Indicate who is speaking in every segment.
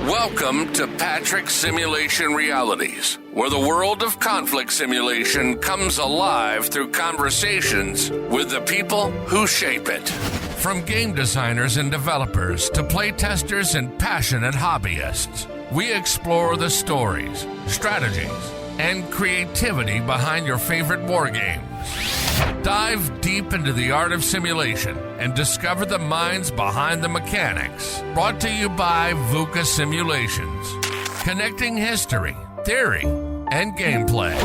Speaker 1: Welcome to Patrick's Simulation Realities, where the world of conflict simulation comes alive through conversations with the people who shape it. From game designers and developers to play testers and passionate hobbyists, we explore the stories, strategies, and creativity behind your favorite war games. Dive deep into the art of simulation and discover the minds behind the mechanics. Brought to you by VUCA Simulations, connecting history, theory, and gameplay.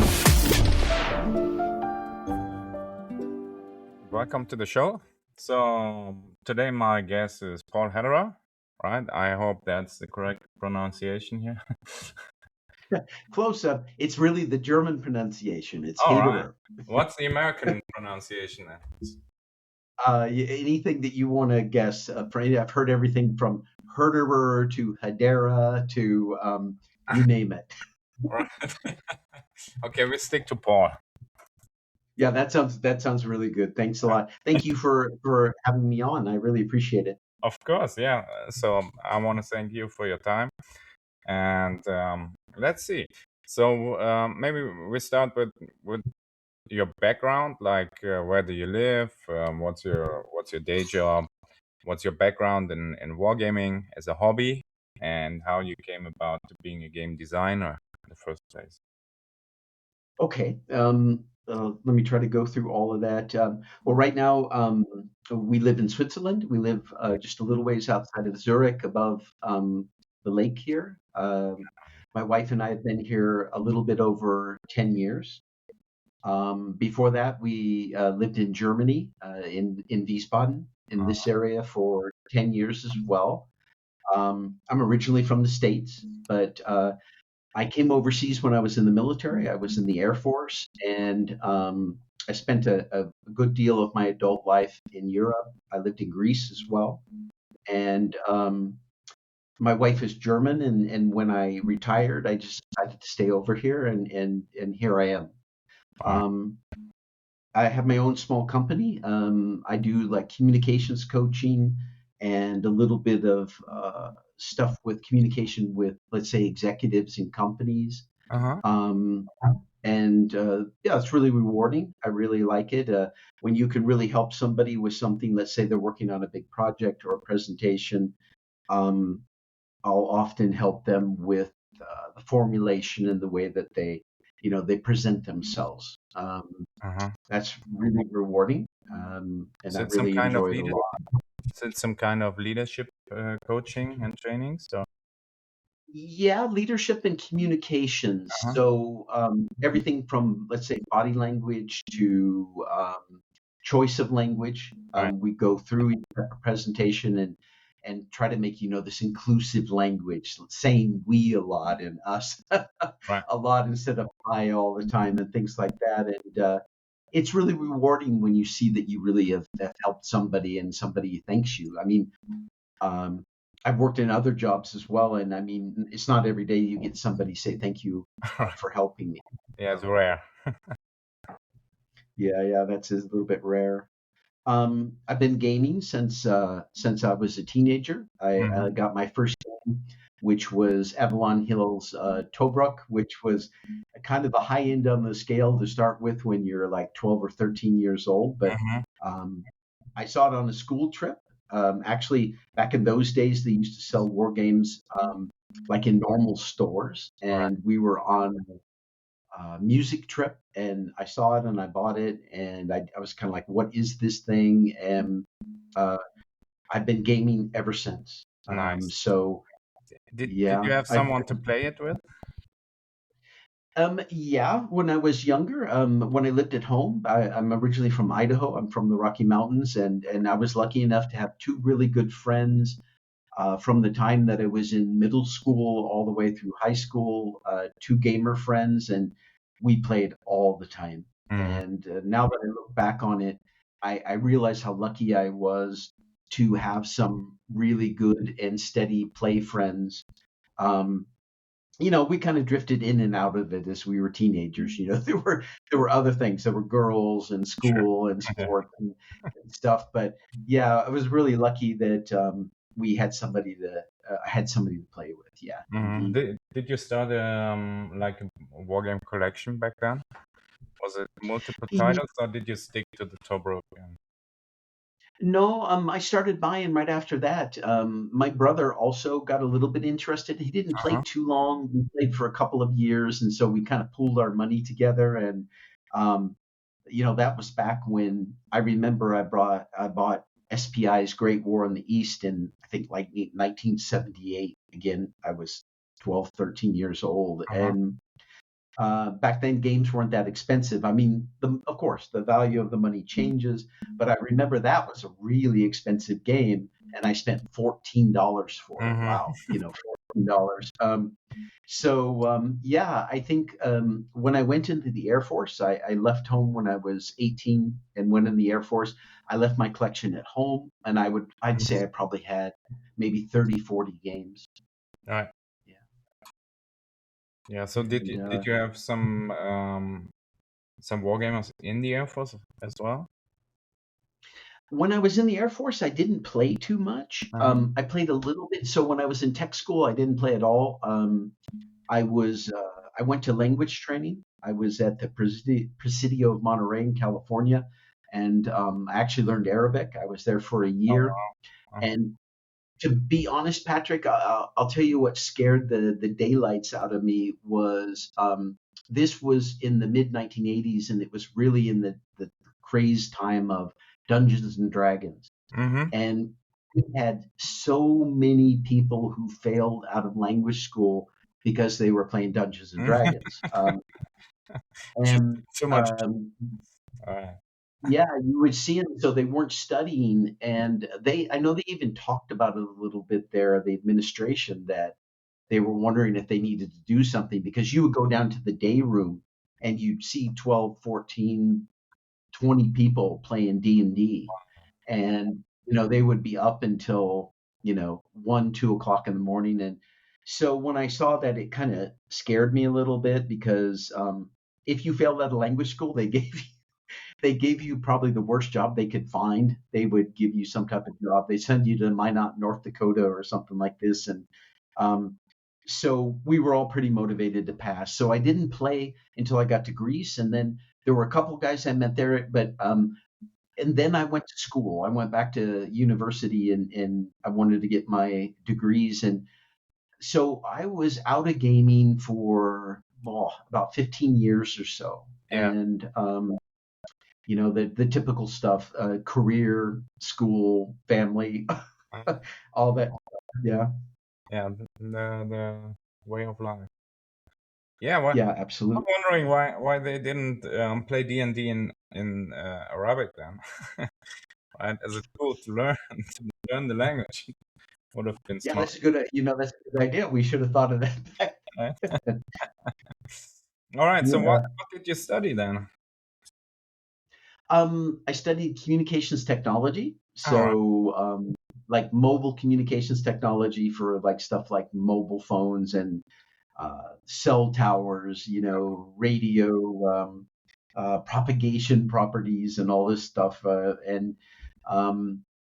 Speaker 2: Welcome to the show. So today my guest is Paul Hederer, right? I hope that's the correct pronunciation here.
Speaker 3: Close up. It's really the German pronunciation. It's
Speaker 2: Hederer.
Speaker 3: Right.
Speaker 2: What's the American pronunciation then?
Speaker 3: Anything that you want to guess. I've heard everything from Hederer to Hederer to you name it.
Speaker 2: Right. Okay, we stick to Paul.
Speaker 3: Yeah, that sounds really good. Thanks a lot. Thank you for having me on. I really appreciate it.
Speaker 2: Of course, yeah. So I want to thank you for your time. And let's see. So maybe we start with your background, like where do you live? What's your day job? What's your background in wargaming as a hobby, and how you came about to being a game designer in the first place?
Speaker 3: Okay. Let me try to go through all of that. Well, right now we live in Switzerland. We live just a little ways outside of Zurich, above the lake here. My wife and I have been here a little bit over 10 years. Before that, we lived in Germany, in Wiesbaden, in this area for 10 years as well. I'm originally from the States, but I came overseas when I was in the military. I was in the Air Force, and I spent a good deal of my adult life in Europe. I lived in Greece as well. And my wife is German, and when I retired, I just decided to stay over here, and here I am. I have my own small company. I do like communications coaching and a little bit of stuff with communication with, let's say, executives in companies. And yeah, it's really rewarding. I really like it. When you can really help somebody with something, let's say they're working on a big project or a presentation, I'll often help them with the formulation and the way that they present themselves. That's really rewarding, and I really enjoy it a lot.
Speaker 2: Is it some kind of leadership coaching and training? So
Speaker 3: yeah, leadership and communications. So everything from, let's say, body language to choice of language. We go through a presentation and try to make, this inclusive language, saying we a lot and us a lot instead of I all the time and things like that. And it's really rewarding when you see that you really have helped somebody and somebody thanks you. I mean, I've worked in other jobs as well, and I mean, it's not every day you get somebody say thank you for helping me.
Speaker 2: Yeah, it's rare.
Speaker 3: Yeah, that's a little bit rare. I've been gaming since I was a teenager. I got my first game, which was Avalon Hill's Tobruk, which was kind of the high end on the scale to start with when you're like 12 or 13 years old. But I saw it on a school trip. Actually, back in those days, they used to sell war games like in normal stores, and we were on music trip, and I saw it and I bought it, and I was kind of like, what is this thing? And I've been gaming ever since.
Speaker 2: Nice.
Speaker 3: So
Speaker 2: did you have someone to play it with?
Speaker 3: Yeah, when I was younger, when I lived at home, I'm originally from Idaho. I'm from the Rocky Mountains, and I was lucky enough to have two really good friends from the time that I was in middle school all the way through high school, two gamer friends, and we played all the time. And now that I look back on it, I realize how lucky I was to have some really good and steady play friends. We kind of drifted in and out of it as we were teenagers. There were other things. There were girls and school and sport and stuff. But yeah, I was really lucky that we had somebody to play with. Yeah,
Speaker 2: Mhm.
Speaker 3: indeed.
Speaker 2: Did you start like a wargame collection back then? Was it multiple titles, or did you stick to the Tobruk?
Speaker 3: No, I started buying right after that. My brother also got a little bit interested. He didn't play
Speaker 2: Uh-huh.
Speaker 3: too long. We played for a couple of years, and so we kind of pooled our money together. And um, that was back when I remember I bought SPI's Great War in the East in I think like 1978. Again, I was 12, 13 years old,
Speaker 2: Uh-huh.
Speaker 3: and back then, games weren't that expensive. I mean, of course, the value of the money changes, but I remember that was a really expensive game, and I spent $14 for it.
Speaker 2: Mhm.
Speaker 3: Wow, $14. Yeah, I think when I went into the Air Force, I left home when I was 18 and went in the Air Force. I left my collection at home, and I'd say I probably had maybe 30, 40 games.
Speaker 2: Right.
Speaker 3: Yeah.
Speaker 2: Yeah. So
Speaker 3: And
Speaker 2: did you have some wargamers in the Air Force as well?
Speaker 3: When I was in the Air Force, I didn't play too much.
Speaker 2: Uh-huh.
Speaker 3: I played a little bit. So when I was in tech school, I didn't play at all. I went to language training. I was at the Presidio of Monterey in California, and I actually learned Arabic. I was there for a
Speaker 2: Oh,
Speaker 3: year.
Speaker 2: wow.
Speaker 3: And to be honest, Patrick, I'll tell you what scared the daylights out of me was this was in the mid 1980s, and it was really in the craze time of Dungeons and Dragons.
Speaker 2: Mm-hmm.
Speaker 3: And we had so many people who failed out of language school because they were playing Dungeons and Dragons.
Speaker 2: Just
Speaker 3: And
Speaker 2: too much.
Speaker 3: um,
Speaker 2: Uh,
Speaker 3: yeah, you would see them, so they weren't studying, and I know they even talked about it a little bit there, the administration, that they were wondering if they needed to do something because you would go down to the day room and you'd see 12, 14, 20 people playing D&D, and they would be up until 1, 2 o'clock in the morning. And so when I saw that, it kind of scared me a little bit because if you failed out of language school, they gave you probably the worst job they could find. They would give you some type of job. They send you to Minot, North Dakota, or something like this. And um, so we were all pretty motivated to pass. So I didn't play until I got to Greece, and then there were a couple guys I met there. But and then I went to school. I went back to university, and I wanted to get my degrees. And so I was out of gaming for about 15 years or so.
Speaker 2: yeah.
Speaker 3: And the typical stuff, career, school, family, all that. Yeah,
Speaker 2: Yeah. The way of life. Yeah. Well,
Speaker 3: yeah,
Speaker 2: I'm
Speaker 3: absolutely.
Speaker 2: wondering why they didn't play D&D in Arabic then, right? As a tool to learn to learn the language would have been
Speaker 3: Yeah,
Speaker 2: smart,
Speaker 3: that's a good idea. We should have thought of that back.
Speaker 2: right? All right. So
Speaker 3: Yeah.
Speaker 2: what did you study then?
Speaker 3: I studied communications technology,
Speaker 2: All right.
Speaker 3: so like mobile communications technology for like stuff like mobile phones and cell towers, radio, propagation properties, and all this stuff.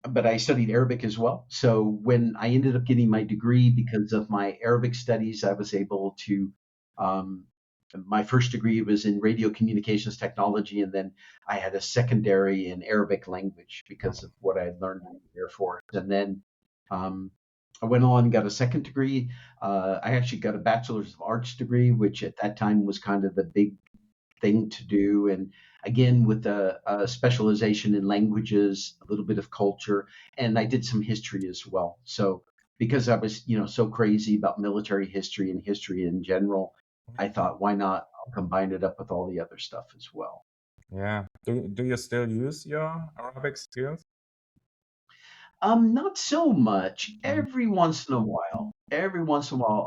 Speaker 3: But I studied Arabic as well. So when I ended up getting my degree because of my Arabic studies, I was able to. Um, my first degree was in radio communications technology, and then I had a secondary in Arabic language because of what I had learned in the Air Force. And then um, I went on and got a second degree. I actually got a bachelor's of arts degree, which at that time was kind of the big thing to do. And again, with a specialization in languages, a little bit of culture, and I did some history as well. So because I was, so crazy about military history and history in general, I thought, why not? I'll combine it up with all the other stuff as well.
Speaker 2: Yeah. Do you still use your Arabic skills?
Speaker 3: Not so much.
Speaker 2: Mhm.
Speaker 3: Every once in a while,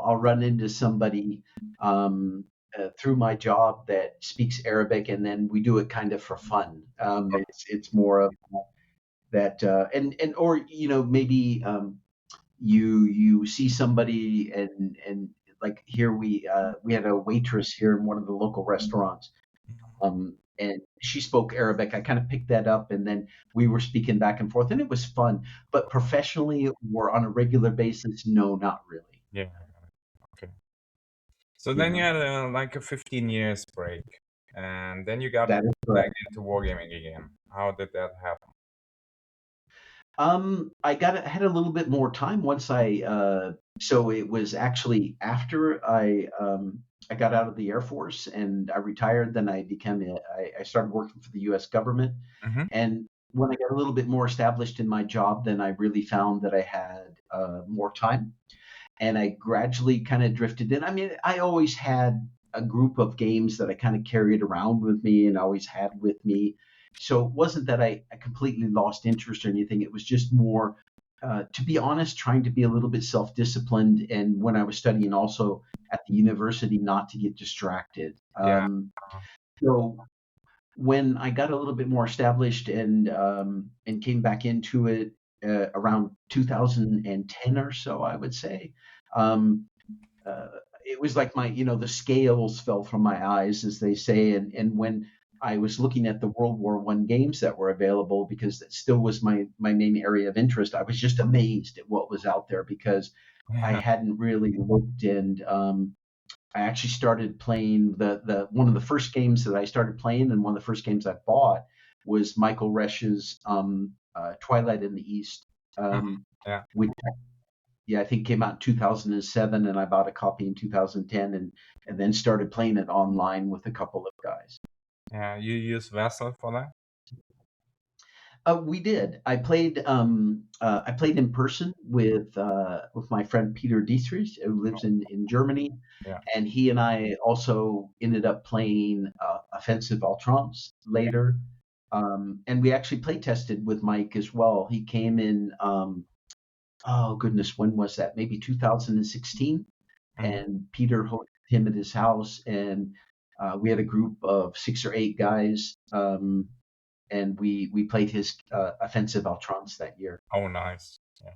Speaker 3: I'll run into somebody through my job that speaks Arabic, and then we do it kind of for fun. It's more of that, and or maybe you see somebody, and like here we had a waitress here in one of the local restaurants, and she spoke Arabic. I kind of picked that up, and then we were speaking back and forth, and it was fun. But professionally or on a regular basis, no, not really.
Speaker 2: Yeah. So then you had like a 15 years break, and then you got
Speaker 3: That is
Speaker 2: back
Speaker 3: correct.
Speaker 2: into wargaming again. How did that happen?
Speaker 3: I had a little bit more time once so it was actually after I got out of the Air Force and I retired, then I started working for the US government.
Speaker 2: Mm-hmm.
Speaker 3: And when I got a little bit more established in my job, then I really found that I had more time and I gradually kind of drifted in. I mean, I always had a group of games that I kind of carried around with me and always had with me. So it wasn't that I completely lost interest or anything. It was just more, to be honest, trying to be a little bit self-disciplined. And when I was studying also at the university, not to get distracted.
Speaker 2: Yeah.
Speaker 3: So when I got a little bit more established and came back into it around 2010 or so, I would say, um, uh, it was like the scales fell from my eyes, as they say. And when I was looking at the World War One games that were available, because that still was my main area of interest, I was just amazed at what was out there because I hadn't really looked. And I actually started playing the one of the first games that I started playing, and one of the first games I bought was Michael Resch's Twilight in the East,
Speaker 2: Mhm. Yeah.
Speaker 3: which I think came out in 2007, and I bought a copy in 2010, and then started playing it online with a couple of guys.
Speaker 2: Yeah. You use Vessel for that?
Speaker 3: We did. I played in person with my friend Peter Dietrich, who lives in Germany,
Speaker 2: Yeah.
Speaker 3: and he and I also ended up playing Offensive Ultrons later. And we actually play tested with Mike as well. He came in, oh goodness, when was that? Maybe 2016.
Speaker 2: Mhm.
Speaker 3: And Peter hosted him at his house, and we had a group of 6 or 8 guys. And we played his Offensive Ultrons that year.
Speaker 2: Oh, nice. Yeah.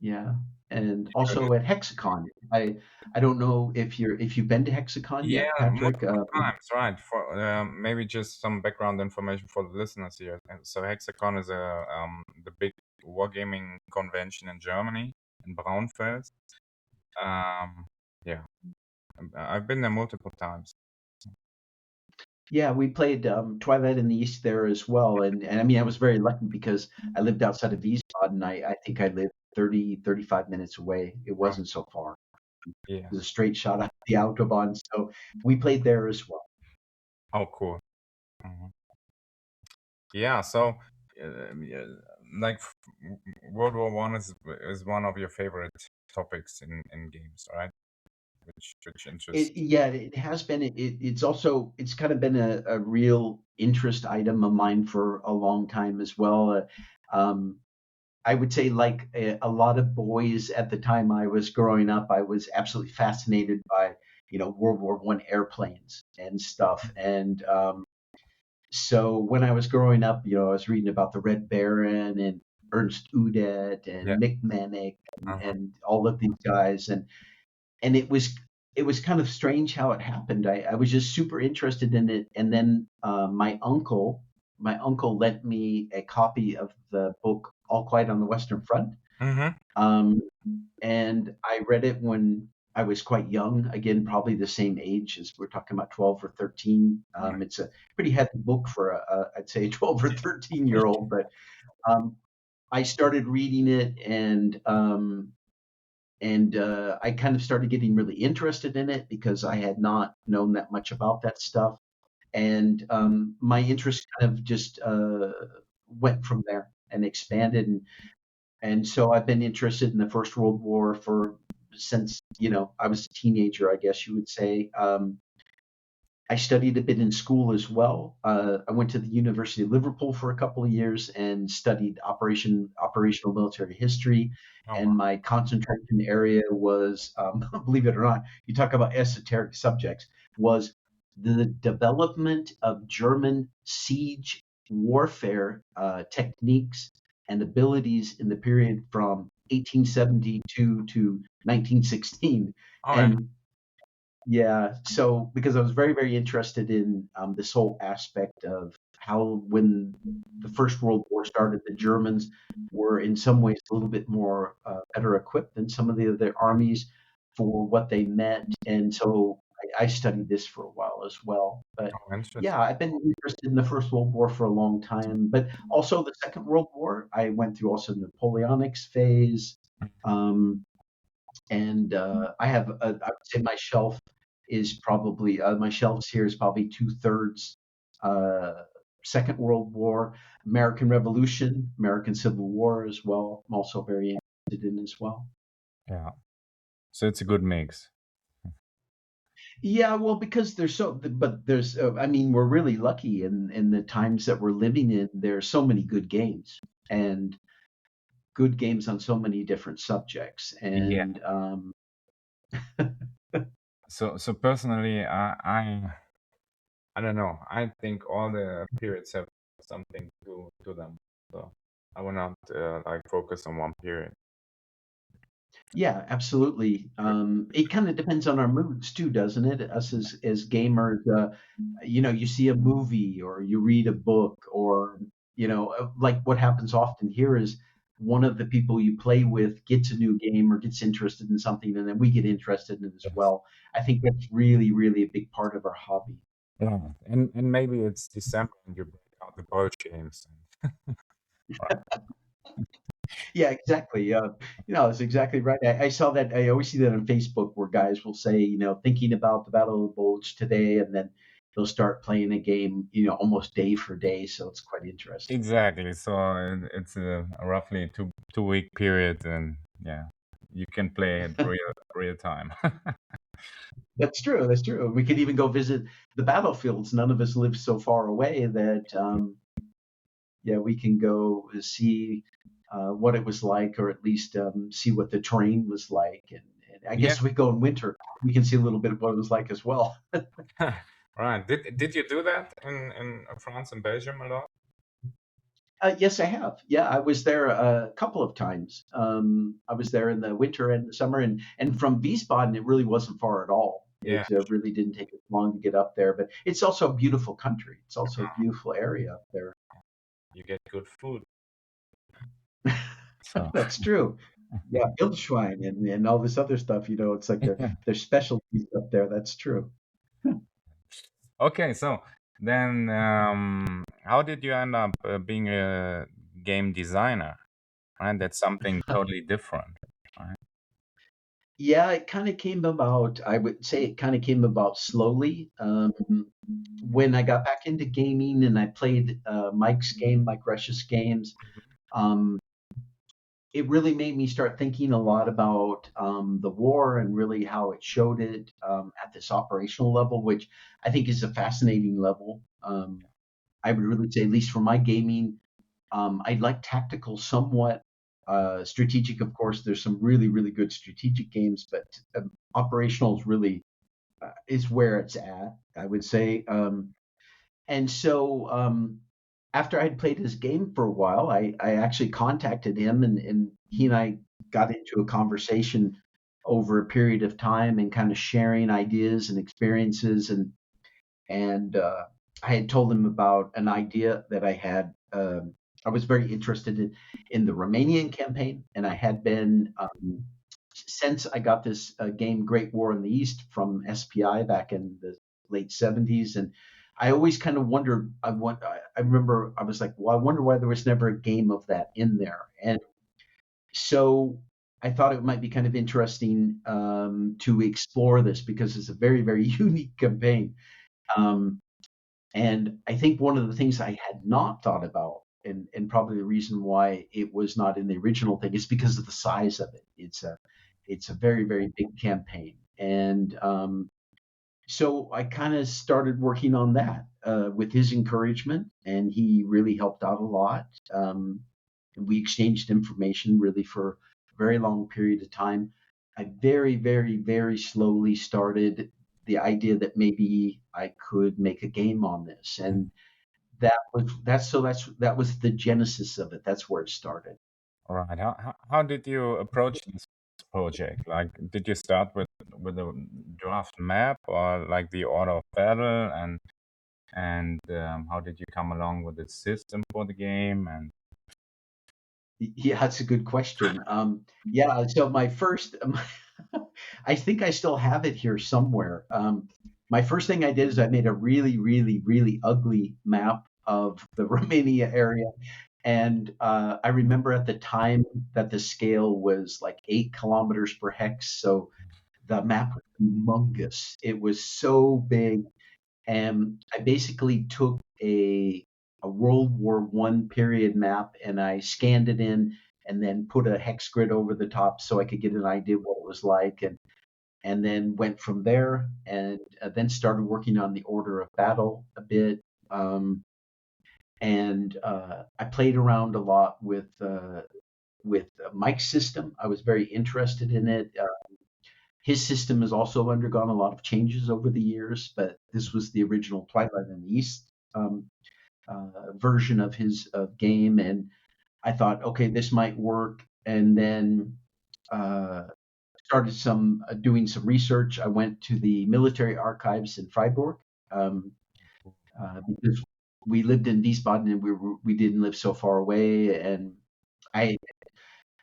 Speaker 3: Yeah, and also at Hexacon. I don't know if you've been to Hexacon
Speaker 2: Yeah,
Speaker 3: yet, Patrick.
Speaker 2: multiple times, right? For maybe just some background information for the listeners here. So Hexacon is the big wargaming convention in Germany in Braunfels. Um, yeah, I've been there multiple times.
Speaker 3: Yeah, we played Twilight in the East there as well, and I mean I was very lucky because I lived outside of Wiesbaden. I think I lived 35 minutes away. It
Speaker 2: Oh,
Speaker 3: wasn't so far.
Speaker 2: yeah.
Speaker 3: It was a straight shot up the Autobahn, so we played there as well.
Speaker 2: Oh, cool. Mhm. Yeah. So, yeah, like World War One is one of your favorite topics in games, right? Which interests.
Speaker 3: Yeah, it has been. It's kind of been a real interest item of mine for a long time as well. Um, I would say, like a lot of boys at the time I was growing up, I was absolutely fascinated by World War One airplanes and stuff. And so when I was growing up, I was reading about the Red Baron and Ernst Udet
Speaker 2: Yeah.
Speaker 3: and Mick Manning
Speaker 2: Uh-huh.
Speaker 3: and all of these guys, and it was kind of strange how it happened. I was just super interested in it, and then my uncle lent me a copy of the book All Quiet on the Western Front,
Speaker 2: Mm-hmm.
Speaker 3: um, and I read it when I was quite young. Again, probably the same age as we're talking about, 12 or 13. It's a pretty heavy book for I'd say, a 12 or 13-year-old, but um, I started reading it, and I kind of started getting really interested in it because I had not known that much about that stuff, and my interest kind of just went from there and expanded, and so I've been interested in the First World War for since I was a teenager, I guess you would say. I studied a bit in school as well. I went to the University of Liverpool for a couple of years and studied operational military history.
Speaker 2: Oh,
Speaker 3: And
Speaker 2: wow.
Speaker 3: my concentration area was, believe it or not, you talk about esoteric subjects, was the development of German siege warfare techniques and abilities in the period from 1872 to 1916.
Speaker 2: Oh, yeah.
Speaker 3: And yeah, so because I was very, very interested in this whole aspect of how, when the First World War started, the Germans were in some ways a little bit more better equipped than some of the other armies. for what they meant, and so I studied this for a while as well. But
Speaker 2: Oh, interesting.
Speaker 3: yeah, I've been interested in the First World War for a long time, but also the Second World War. I went through also Napoleonic's phase, um, and I have I would say my shelf is probably my shelves here is probably 2/3 uh, Second World War, American Revolution, American Civil War as well. I'm also very interested in as well.
Speaker 2: Yeah. So it's a good mix.
Speaker 3: Yeah, well, because there's so, but there's, I mean, we're really lucky in the times that we're living in. There's so many good games and good games on so many different subjects,
Speaker 2: Yeah.
Speaker 3: and
Speaker 2: So personally, I don't know. I think all the periods have something to them. So I will not like focus on one period.
Speaker 3: yeah, absolutely. It kind of depends on our moods too, doesn't it? Us as gamers, you know, you see a movie or you read a book, or you know, like what happens often here is one of the people you play with gets a new game or gets interested in something, and then we get interested in it as
Speaker 2: Yes.
Speaker 3: well. I think that's really, really a big part of our hobby.
Speaker 2: Yeah, and maybe it's December and you break out the board games. Right.
Speaker 3: Yeah, exactly. You know, it's exactly right. I saw that. I always see that on Facebook where guys will say, you know, thinking about the Battle of the Bulge today, and then they'll start playing a game, you know, almost day for day. So it's quite interesting.
Speaker 2: Exactly. So it's a roughly two week period, and yeah, you can play it real time.
Speaker 3: That's true. That's true. We could even go visit the battlefields. None of us live so far away that, yeah, we can go see what it was like, or at least see what the terrain was like. And I
Speaker 2: Yeah.
Speaker 3: guess if we go in winter, we can see a little bit of what it was like as well.
Speaker 2: Right. Did you do that in France and Belgium a lot?
Speaker 3: Yes, I have. Yeah, I was there a couple of times. I was there in the winter and the summer, and from Wiesbaden, it really wasn't far at all.
Speaker 2: Yeah.
Speaker 3: It really didn't take as long to get up there, but it's also a beautiful country. It's also a beautiful area up there.
Speaker 2: You get good food. So
Speaker 3: That's true. Yeah, Wildschwein and all this other stuff. You know, it's like their specialties up there. That's true.
Speaker 2: okay. So then, how did you end up being a game designer? Right. That's something totally different. Right.
Speaker 3: Yeah, it kind of came about. I would say it kind of came about slowly. When I got back into gaming and I played Mike Rush's games, um, it really made me start thinking a lot about the war and really how it showed it at this operational level, which I think is a fascinating level. I would really say, at least for my gaming, I like tactical somewhat. Strategic, of course, there's some really, really good strategic games, but operational is really is where it's at, I would say. And so after I'd played his game for a while, I actually contacted him, and he and I got into a conversation over a period of time and kind of sharing ideas and experiences. And I had told him about an idea that I had. I was very interested in the Romanian campaign, and I had been since I got this game Great War in the East from SPI back in the late 70s. And I always kind of wondered. I remember I was like, well, I wonder why there was never a game of that in there. And so I thought it might be kind of interesting to explore this because it's a very, very unique campaign. Um, and I think one of the things I had not thought about, and probably the reason why it was not in the original thing, is because of the size of it. It's a very, very big campaign. And so I kind of started working on that with his encouragement, and he really helped out a lot. And we exchanged information really for a very long period of time. I very, very, very slowly started the idea that maybe I could make a game on this, and that was the genesis of it. That's where it started.
Speaker 2: All right. How did you approach this project? Like, did you start with a draft map or like the order of battle, and how did you come along with the system for the game? And
Speaker 3: Yeah, that's a good question. Yeah, so my first, I think I still have it here somewhere. My first thing I did is I made a really, really, really ugly map of the Romania area. And I remember at the time that the scale was like 8 kilometers per hex. So the map was humongous. It was so big. And I basically took a World War One period map and I scanned it in and then put a hex grid over the top so I could get an idea what it was like. And then went from there and then started working on the order of battle a bit. And I played around a lot with Mike's system. I was very interested in it. His system has also undergone a lot of changes over the years, but this was the original Twilight in the East version of his game, and I thought, okay, this might work. And then started doing some research. I went to the military archives in Freiburg because we lived in Wiesbaden and we didn't live so far away, and I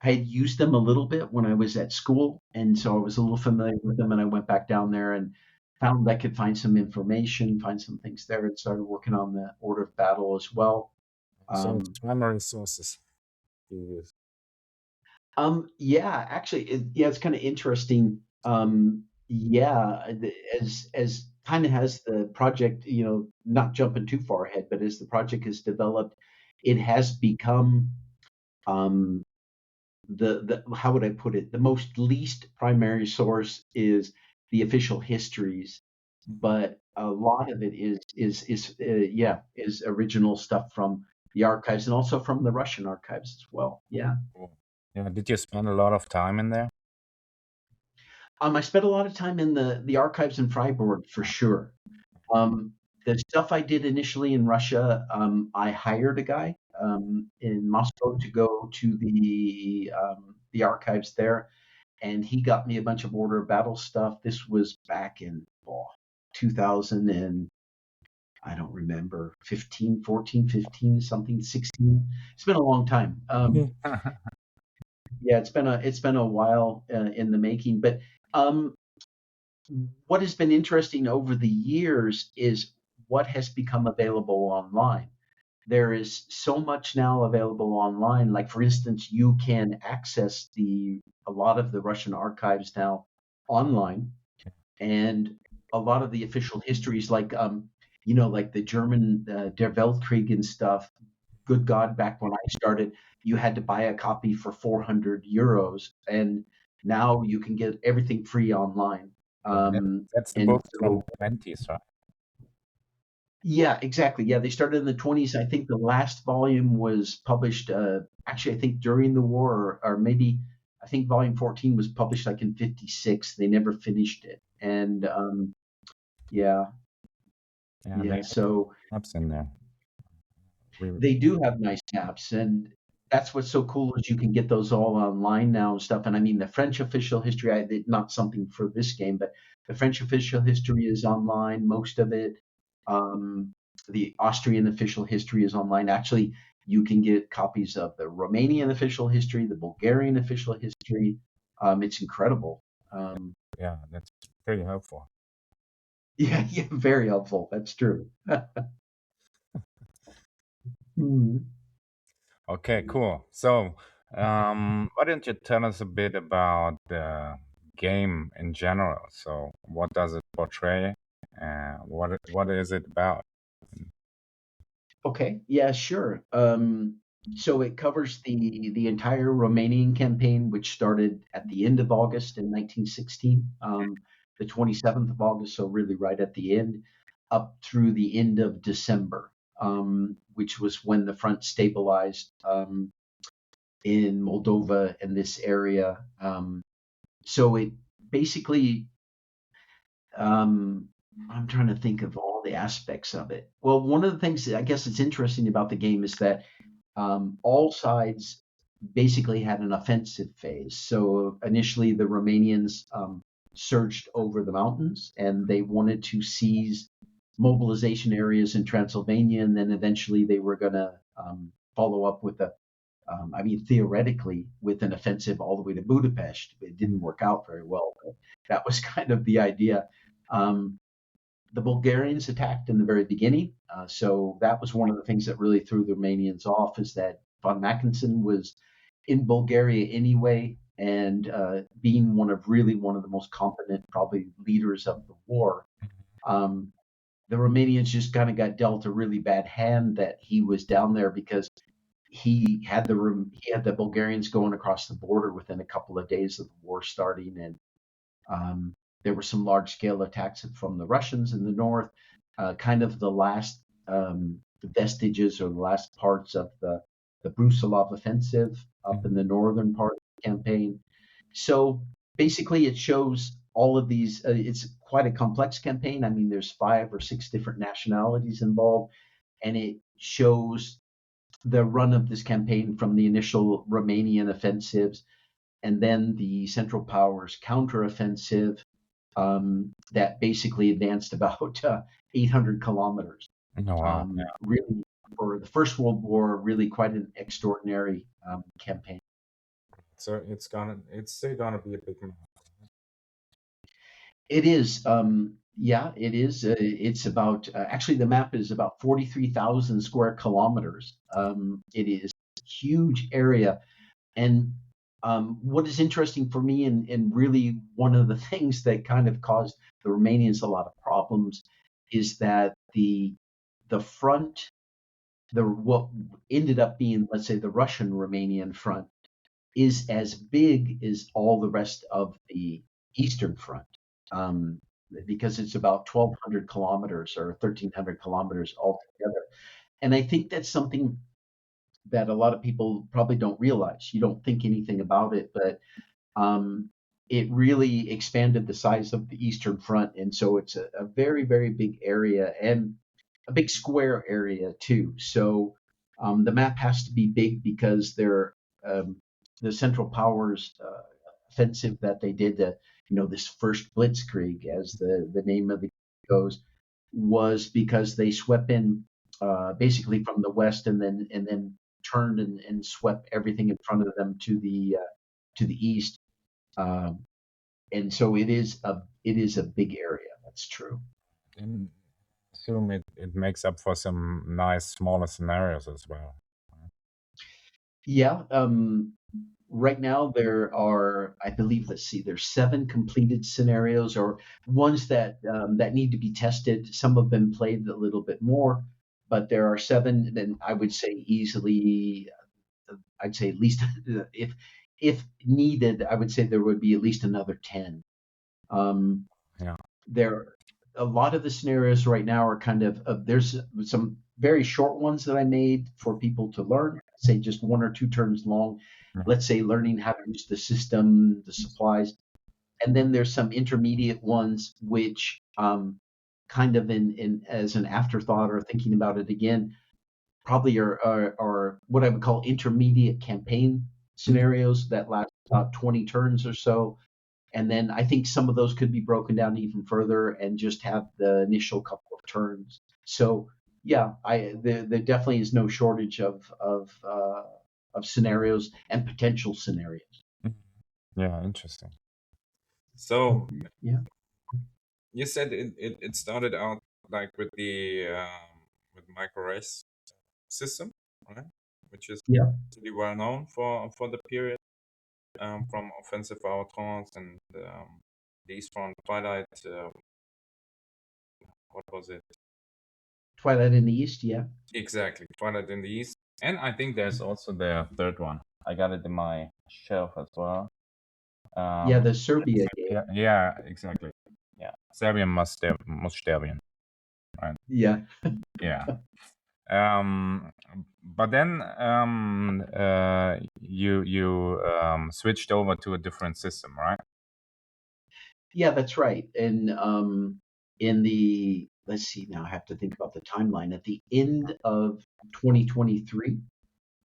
Speaker 3: I had used them a little bit when I was at school, and so I was a little familiar with them. And I went back down there and found I could find some information, find some things there, and started working on the order of battle as well.
Speaker 2: So it's primary sources you use.
Speaker 3: Yeah, actually, it's kind of interesting. As kind of has the project, not jumping too far ahead, but as the project has developed, it has become um, the how would I put it? The most least primary source is the official histories, but a lot of it is original stuff from the archives and also from the Russian archives as well. Yeah.
Speaker 2: Cool. Yeah. Did you spend a lot of time in there?
Speaker 3: I spent a lot of time in the archives in Freiburg for sure. The stuff I did initially in Russia, I hired a guy in Moscow to go to the archives there, and he got me a bunch of Order of Battle stuff. This was back in 2000 and I don't remember 15, 14, 15, something 16. It's been a long time. Yeah, it's been a while in the making, but um, what has been interesting over the years is what has become available online. There is so much now available online. Like for instance, you can access a lot of the Russian archives now online, and a lot of the official histories, like like the German Der Weltkrieg and stuff. Good God, back when I started, you had to buy a copy for 400 euros, and now you can get everything free online.
Speaker 2: That's the
Speaker 3: And
Speaker 2: book from the 20s, right?
Speaker 3: yeah, exactly. Yeah, they started in the 20s. I think the last volume was published, actually, I think during the war, or maybe I think volume 14 was published like in 56. They never finished it. And yeah, so
Speaker 2: maps in there.
Speaker 3: they do have nice maps. And that's what's so cool is you can get those all online now and stuff. And I mean, the French official history, not something for this game, but the French official history is online, most of it. Um, the Austrian official history is online. Actually, you can get copies of the Romanian official history, the Bulgarian official history. It's incredible.
Speaker 2: Yeah, that's pretty helpful.
Speaker 3: Yeah, very helpful. That's true.
Speaker 2: Okay, cool. So, why don't you tell us a bit about the game in general? So, what does it portray? What is it about?
Speaker 3: Okay, yeah, sure. So it covers the entire Romanian campaign, which started at the end of August in 1916, the 27th of August, so really right at the end, up through the end of December, which was when the front stabilized in Moldova and this area. So it basically, I'm trying to think of all the aspects of it. Well, one of the things that I guess it's interesting about the game is that all sides basically had an offensive phase. So initially, the Romanians surged over the mountains and they wanted to seize mobilization areas in Transylvania, and then eventually they were going to follow up with I mean, theoretically, with an offensive all the way to Budapest, it didn't work out very well, but that was kind of the idea. Um, the Bulgarians attacked in the very beginning, so that was one of the things that really threw the Romanians off, is that von Mackensen was in Bulgaria anyway, and being one of the most competent, probably leaders of the war. Um, the Romanians just kind of got dealt a really bad hand that he was down there, because he had the Bulgarians going across the border within a couple of days of the war starting, and um, there were some large scale attacks from the Russians in the north, kind of the last vestiges or the last parts of the Brusilov offensive up in the northern part of the campaign. So basically, it shows all of these. It's quite a complex campaign. I mean, there's 5 or 6 different nationalities involved, and it shows the run of this campaign from the initial Romanian offensives and then the Central Powers counteroffensive that basically advanced about 800 kilometers.
Speaker 2: Oh, wow.
Speaker 3: Really, for the First World War, really quite an extraordinary campaign.
Speaker 2: So it's still gonna be a big map.
Speaker 3: It is, yeah, it is. It's about actually the map is about 43,000 square kilometers. It is a huge area, and what is interesting for me, and really one of the things that kind of caused the Romanians a lot of problems, is that the front, what ended up being, let's say, the Russian Romanian front, is as big as all the rest of the Eastern Front, um, because it's about 1,200 kilometers or 1,300 kilometers altogether. And I think that's something that a lot of people probably don't realize. You don't think anything about it, but um, it really expanded the size of the Eastern Front, and so it's a very, very big area, and a big square area too. So the map has to be big, because um, the Central Powers offensive that they did, this first Blitzkrieg, as the name of it goes, was because they swept in basically from the west, and then turned and swept everything in front of them to the east. Um, and so it is a big area. That's true.
Speaker 2: And assume it makes up for some nice smaller scenarios as well.
Speaker 3: Yeah. Right now there are, I believe, let's see, there's 7 completed scenarios, or ones that need to be tested. Some have been played a little bit more, but there are 7. And I would say easily, I'd say at least if needed, I would say there would be at least another 10. Um,
Speaker 2: Yeah.
Speaker 3: there A lot of the scenarios right now are kind of there's some very short ones that I made for people to learn, say just 1 or 2 turns long.
Speaker 2: Mhm.
Speaker 3: Let's say learning how to use the system, the supplies, and then there's some intermediate ones which kind of in as an afterthought or thinking about it again, probably are what I would call intermediate campaign scenarios that last about 20 turns or so. And then I think some of those could be broken down even further and just have the initial couple of turns. So yeah, there definitely is no shortage of scenarios and potential scenarios.
Speaker 2: Yeah, interesting. So
Speaker 3: Yeah.
Speaker 2: you said it started out like with the with micro race system, right? Which is
Speaker 3: Yeah.
Speaker 2: pretty well known for the period, from offensive outrance and the East Front Twilight. What was it?
Speaker 3: Twilight in the East. Yeah.
Speaker 2: Exactly, Twilight in the East. And I think there's also the third one. I got it in my shelf as well.
Speaker 3: Yeah. The Serbia game.
Speaker 2: Yeah, exactly. Yeah, Serbian must sterben, right?
Speaker 3: Yeah.
Speaker 2: Yeah. But then you switched over to a different system, right?
Speaker 3: Yeah, that's right. And in the let's see, now I have to think about the timeline. At the end of 2023,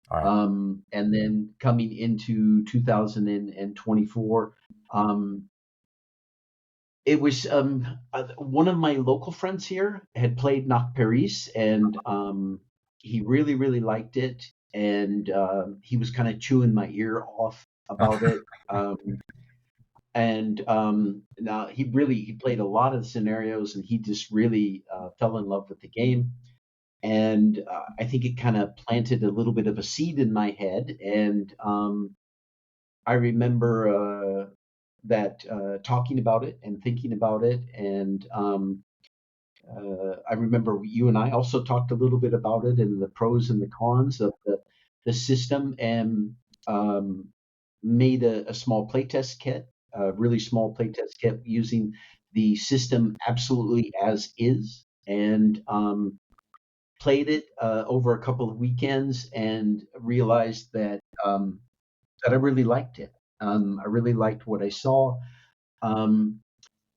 Speaker 2: All right.
Speaker 3: and then coming into 2024, it was one of my local friends here had played Knock Paris, and he really, really liked it. and he was kind of chewing my ear off about it. Now he played a lot of scenarios, and he just really fell in love with the game. And I think it kind of planted a little bit of a seed in my head. And I remember that talking about it and thinking about it. And I remember you and I also talked a little bit about it and the pros and the cons of the system, and made a small playtest kit, a really small playtest kit using the system absolutely as is, and played it over a couple of weekends and realized that I really liked it. I really liked what I saw. Um,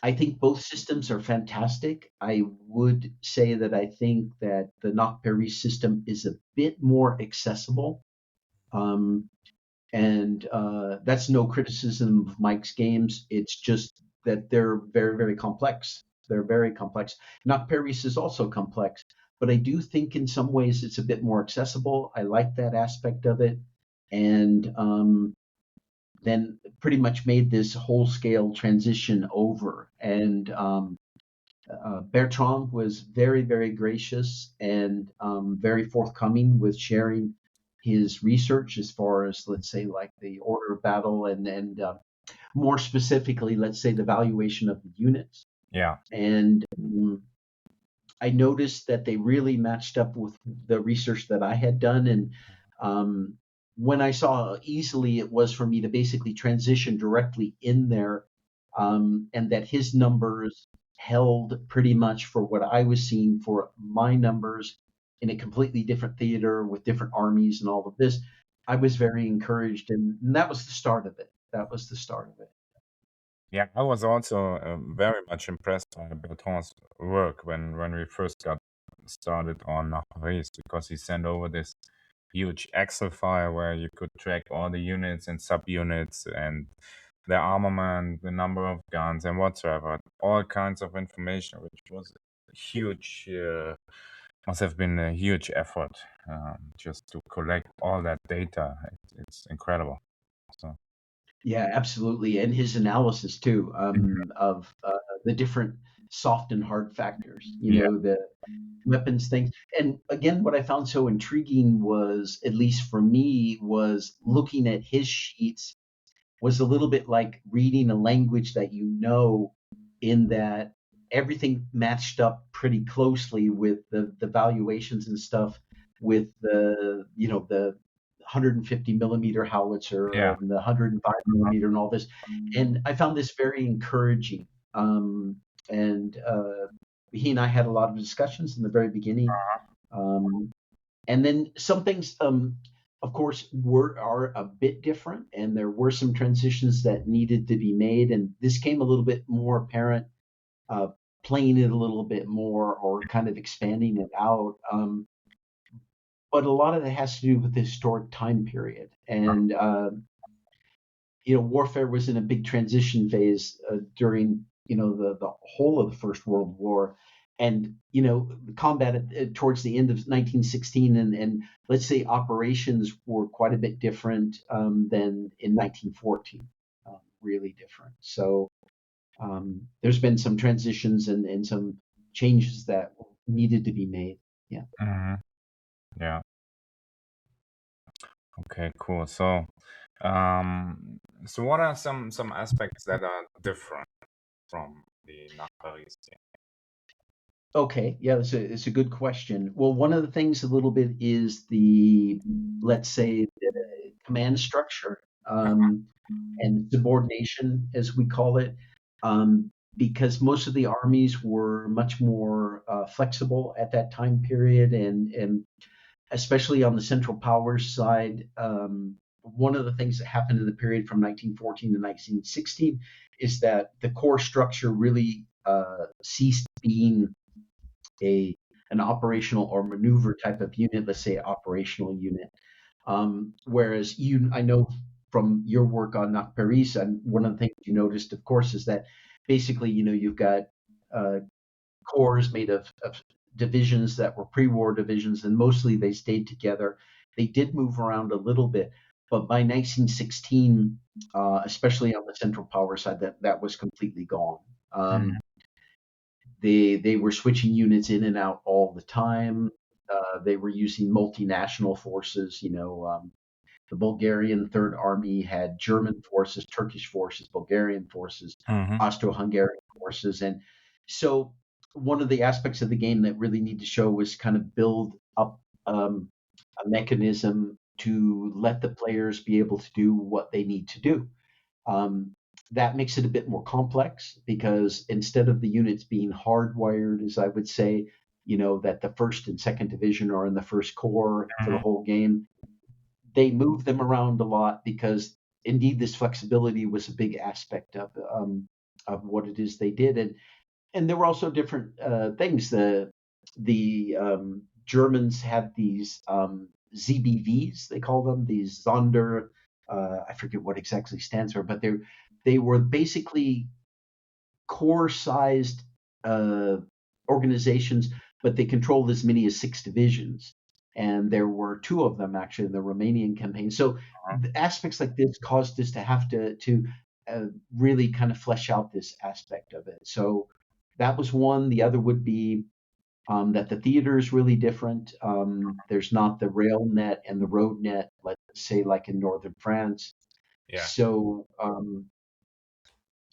Speaker 3: I think both systems are fantastic. I would say that I think that the Knock Paris system is a bit more accessible. Um, and that's no criticism of Mike's games. It's just that they're very, very complex. They're very complex. Knock Paris is also complex, but I do think in some ways it's a bit more accessible. I like that aspect of it. And then pretty much made this whole scale transition over. And Bertrand was very, very gracious and very forthcoming with sharing his research as far as, let's say, like the order of battle and more specifically, let's say, the valuation of the units.
Speaker 2: Yeah.
Speaker 3: And I noticed that they really matched up with the research that I had done. And when I saw how easily it was for me to basically transition directly in there, and that his numbers held pretty much for what I was seeing for my numbers in a completely different theater with different armies and all of this, I was very encouraged. And that was the start of it. That was the start of it.
Speaker 2: Yeah, I was also very much impressed by Bertrand's work when we first got started on Nach Paris, because he sent over this huge Excel file where you could track all the units and subunits and their armament, the number of guns and whatsoever, all kinds of information, which was huge. Must have been a huge effort just to collect all that data. It's incredible. So.
Speaker 3: Yeah, absolutely. And his analysis too, of the different soft and hard factors,
Speaker 2: Yeah.
Speaker 3: the weapons things. And again, what I found so intriguing was, at least for me, was looking at his sheets was a little bit like reading a language that in that everything matched up pretty closely with the valuations and stuff with the 150 millimeter howitzer
Speaker 2: Yeah.
Speaker 3: and the 105 millimeter and all this. And I found this very encouraging. And he and I had a lot of discussions in the very beginning. And then some things, of course, are a bit different, and there were some transitions that needed to be made. And this came a little bit more apparent, playing it a little bit more or kind of expanding it out. But a lot of it has to do with the historic time period. And, warfare was in a big transition phase during, the whole of the First World War. And, the combat towards the end of 1916 and let's say operations were quite a bit different than in 1914, really different. So there's been some transitions and some changes that needed to be made. Yeah.
Speaker 2: Mm-hmm. Yeah. Okay, cool. So what are some aspects that are different from the Nach Paris game?
Speaker 3: Okay, yeah, it's a good question. Well, one of the things a little bit is let's say, the command structure and subordination, as we call it, because most of the armies were much more flexible at that time period, and especially on the Central Powers side. One of the things that happened in the period from 1914 to 1916 is that the core structure really ceased being an operational or maneuver type of unit, let's say operational unit. Whereas I know from your work on Nach Paris, and one of the things you noticed, of course, is that basically, you've got corps made of divisions that were pre-war divisions, and mostly they stayed together. they did move around a little bit, but by 1916, especially on the Central Power side, that was completely gone.
Speaker 2: Mhm.
Speaker 3: They were switching units in and out all the time. They were using multinational forces. The Bulgarian Third Army had German forces, Turkish forces, Bulgarian forces,
Speaker 2: Mhm.
Speaker 3: Austro-Hungarian forces, and so one of the aspects of the game that really need to show was kind of build up a mechanism to let the players be able to do what they need to do. Um, that makes it a bit more complex because instead of the units being hardwired, as I would say, that the first and second division are in the first corps for the
Speaker 2: Mhm.
Speaker 3: whole game, they move them around a lot because indeed this flexibility was a big aspect of what it is they did, and there were also different things. The Germans had these ZBVs, they call them these Sonder. I forget what exactly stands for, but they were basically core-sized uh, organizations, but they controlled as many as 6 divisions. And there were 2 of them actually in the Romanian campaign. So aspects like this caused us to have to really kind of flesh out this aspect of it. So that was one. The other would be that the theater is really different. There's not the rail net and the road net, let's say, like in northern France.
Speaker 2: Yeah.
Speaker 3: So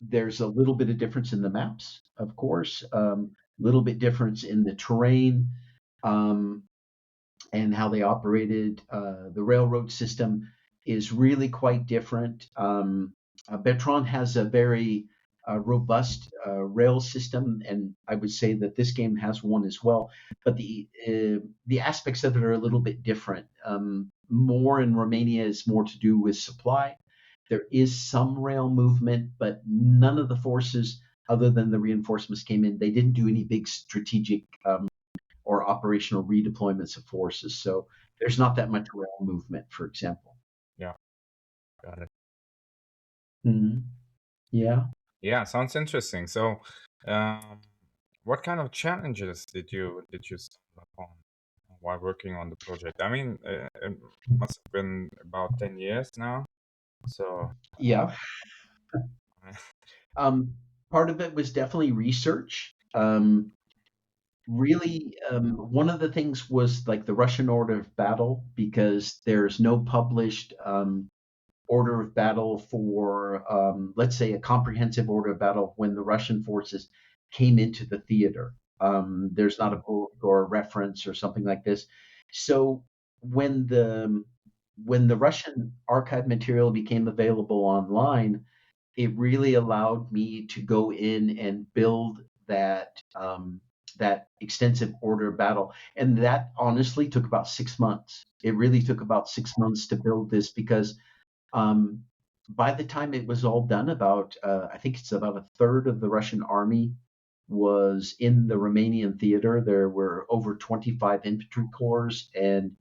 Speaker 3: there's a little bit of difference in the maps, of course, a little bit difference in the terrain, um, and how they operated. The railroad system is really quite different. Bertrand has a very robust rail system, and I would say that this game has one as well. But the aspects of it are a little bit different. More in Romania is more to do with supply. There is some rail movement, but none of the forces, other than the reinforcements, came in. They didn't do any big strategic or operational redeployments of forces. So there's not that much rail movement, for example.
Speaker 2: Yeah. Got it.
Speaker 3: Mhm. Yeah.
Speaker 2: Yeah. Sounds interesting. So, um, what kind of challenges did you stumble upon while working on the project? I mean, it must have been about 10 years now. So,
Speaker 3: Yeah. Um, Part of it was definitely research. Really, one of the things was like the Russian order of battle, because there's no published order of battle for, let's say, a comprehensive order of battle when the Russian forces came into the theater. There's not a book or a reference or something like this. So when the when the Russian archive material became available online, it really allowed me to go in and build that extensive order of battle, and that honestly took about 6 months. It really took about 6 months to build this because um, by the time it was all done, about I think it's about a third of the Russian army was in the Romanian theater. There were over 25 infantry corps and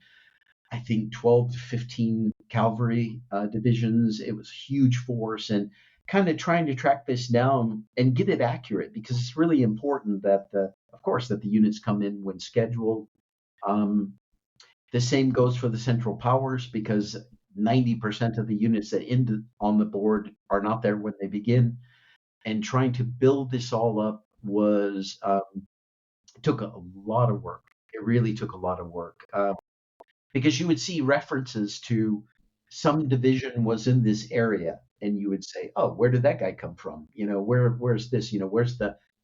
Speaker 3: I think 12 to 15 cavalry divisions. It was a huge force, and kind of trying to track this down and get it accurate, because it's really important that of course, that the units come in when scheduled. Um, the same goes for the central powers, because 90% of the units that end on the board are not there when they begin. And trying to build this all up was took a lot of work. It really took a lot of work. Because you would see references to some division was in this area, and you would say, "Oh, where did that guy come from? Where's this?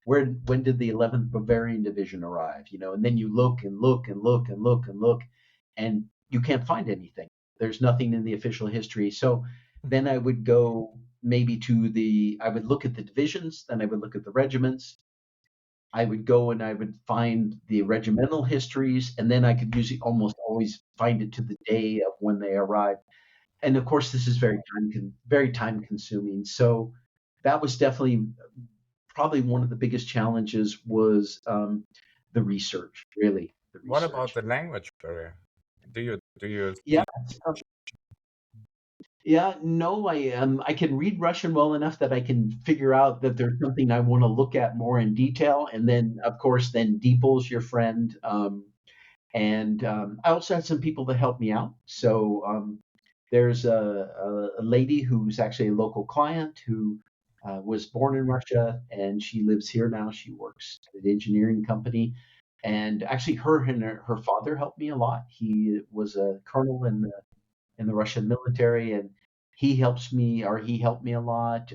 Speaker 3: When did the 11th Bavarian Division arrive? And then you look and look and look and look and look, and you can't find anything. There's nothing in the official history." So then I would go maybe I would look at the divisions, then I would look at the regiments, I would go and I would find the regimental histories, and then I could usually almost always find it to the day of when they arrived. And of course, this is very time consuming. So that was definitely probably one of the biggest challenges was the research, really the
Speaker 2: what about
Speaker 3: research.
Speaker 2: the language barrier? Do you
Speaker 3: Yeah, yeah, no, I can read Russian well enough that I can figure out that there's something I want to look at more in detail, and then of course then DeepL's your friend. And I also had some people that helped me out. So there's a lady who's actually a local client who was born in Russia, and she lives here now. She works at an engineering company. And actually, her and her father helped me a lot. He was a colonel in the Russian military, and he helped me a lot.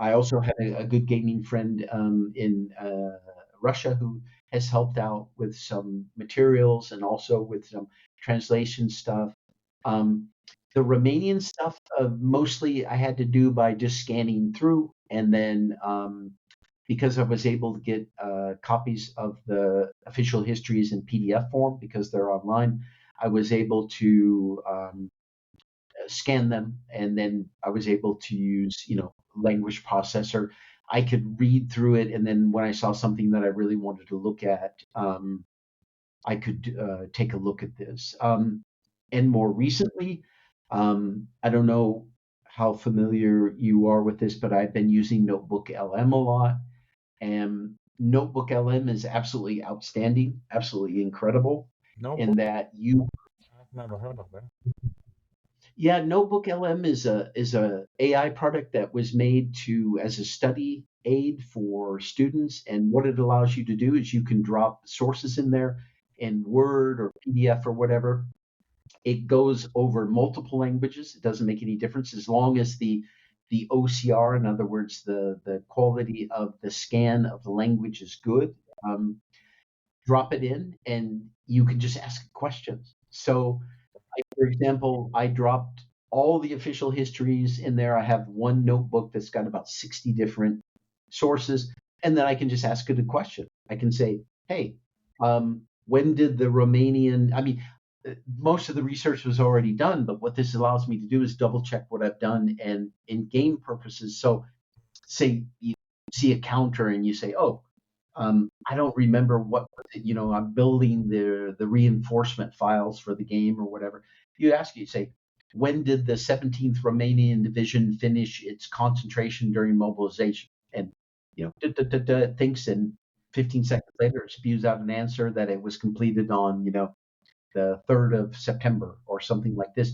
Speaker 3: I also had a good gaming friend in Russia who has helped out with some materials and also with some translation stuff. Um, the Romanian stuff, mostly I had to do by just scanning through, and then because I was able to get copies of the official histories in PDF form because they're online, I was able to scan them, and then I was able to use, language processor. I could read through it, and then when I saw something that I really wanted to look at, I could take a look at this. And more recently, I don't know how familiar you are with this, but I've been using Notebook LM a lot, and Notebook LM is absolutely outstanding, absolutely incredible in
Speaker 2: Notebook?
Speaker 3: that you
Speaker 2: I've never heard of that.
Speaker 3: Yeah, Notebook LM is a AI product that was made to as a study aid for students, and what it allows you to do is you can drop sources in there in Word or PDF or whatever. It goes over multiple languages. It doesn't make any difference as long as the OCR, in other words, the quality of the scan of the language is good. Um, Drop it in, and you can just ask questions. So for example, I dropped all the official histories in there. I have one notebook that's got about 60 different sources, and then I can just ask it a question. I can say, hey, when did the Romanian, I mean, most of the research was already done, but what this allows me to do is double check what I've done and in game purposes. So say you see a counter and you say, "Oh, I don't remember what was it, I'm building the reinforcement files for the game or whatever." You ask, you say, "When did the 17th Romanian Division finish its concentration during mobilization?" And it thinks, and 15 seconds later, it spews out an answer that it was completed on, the 3rd of September or something like this.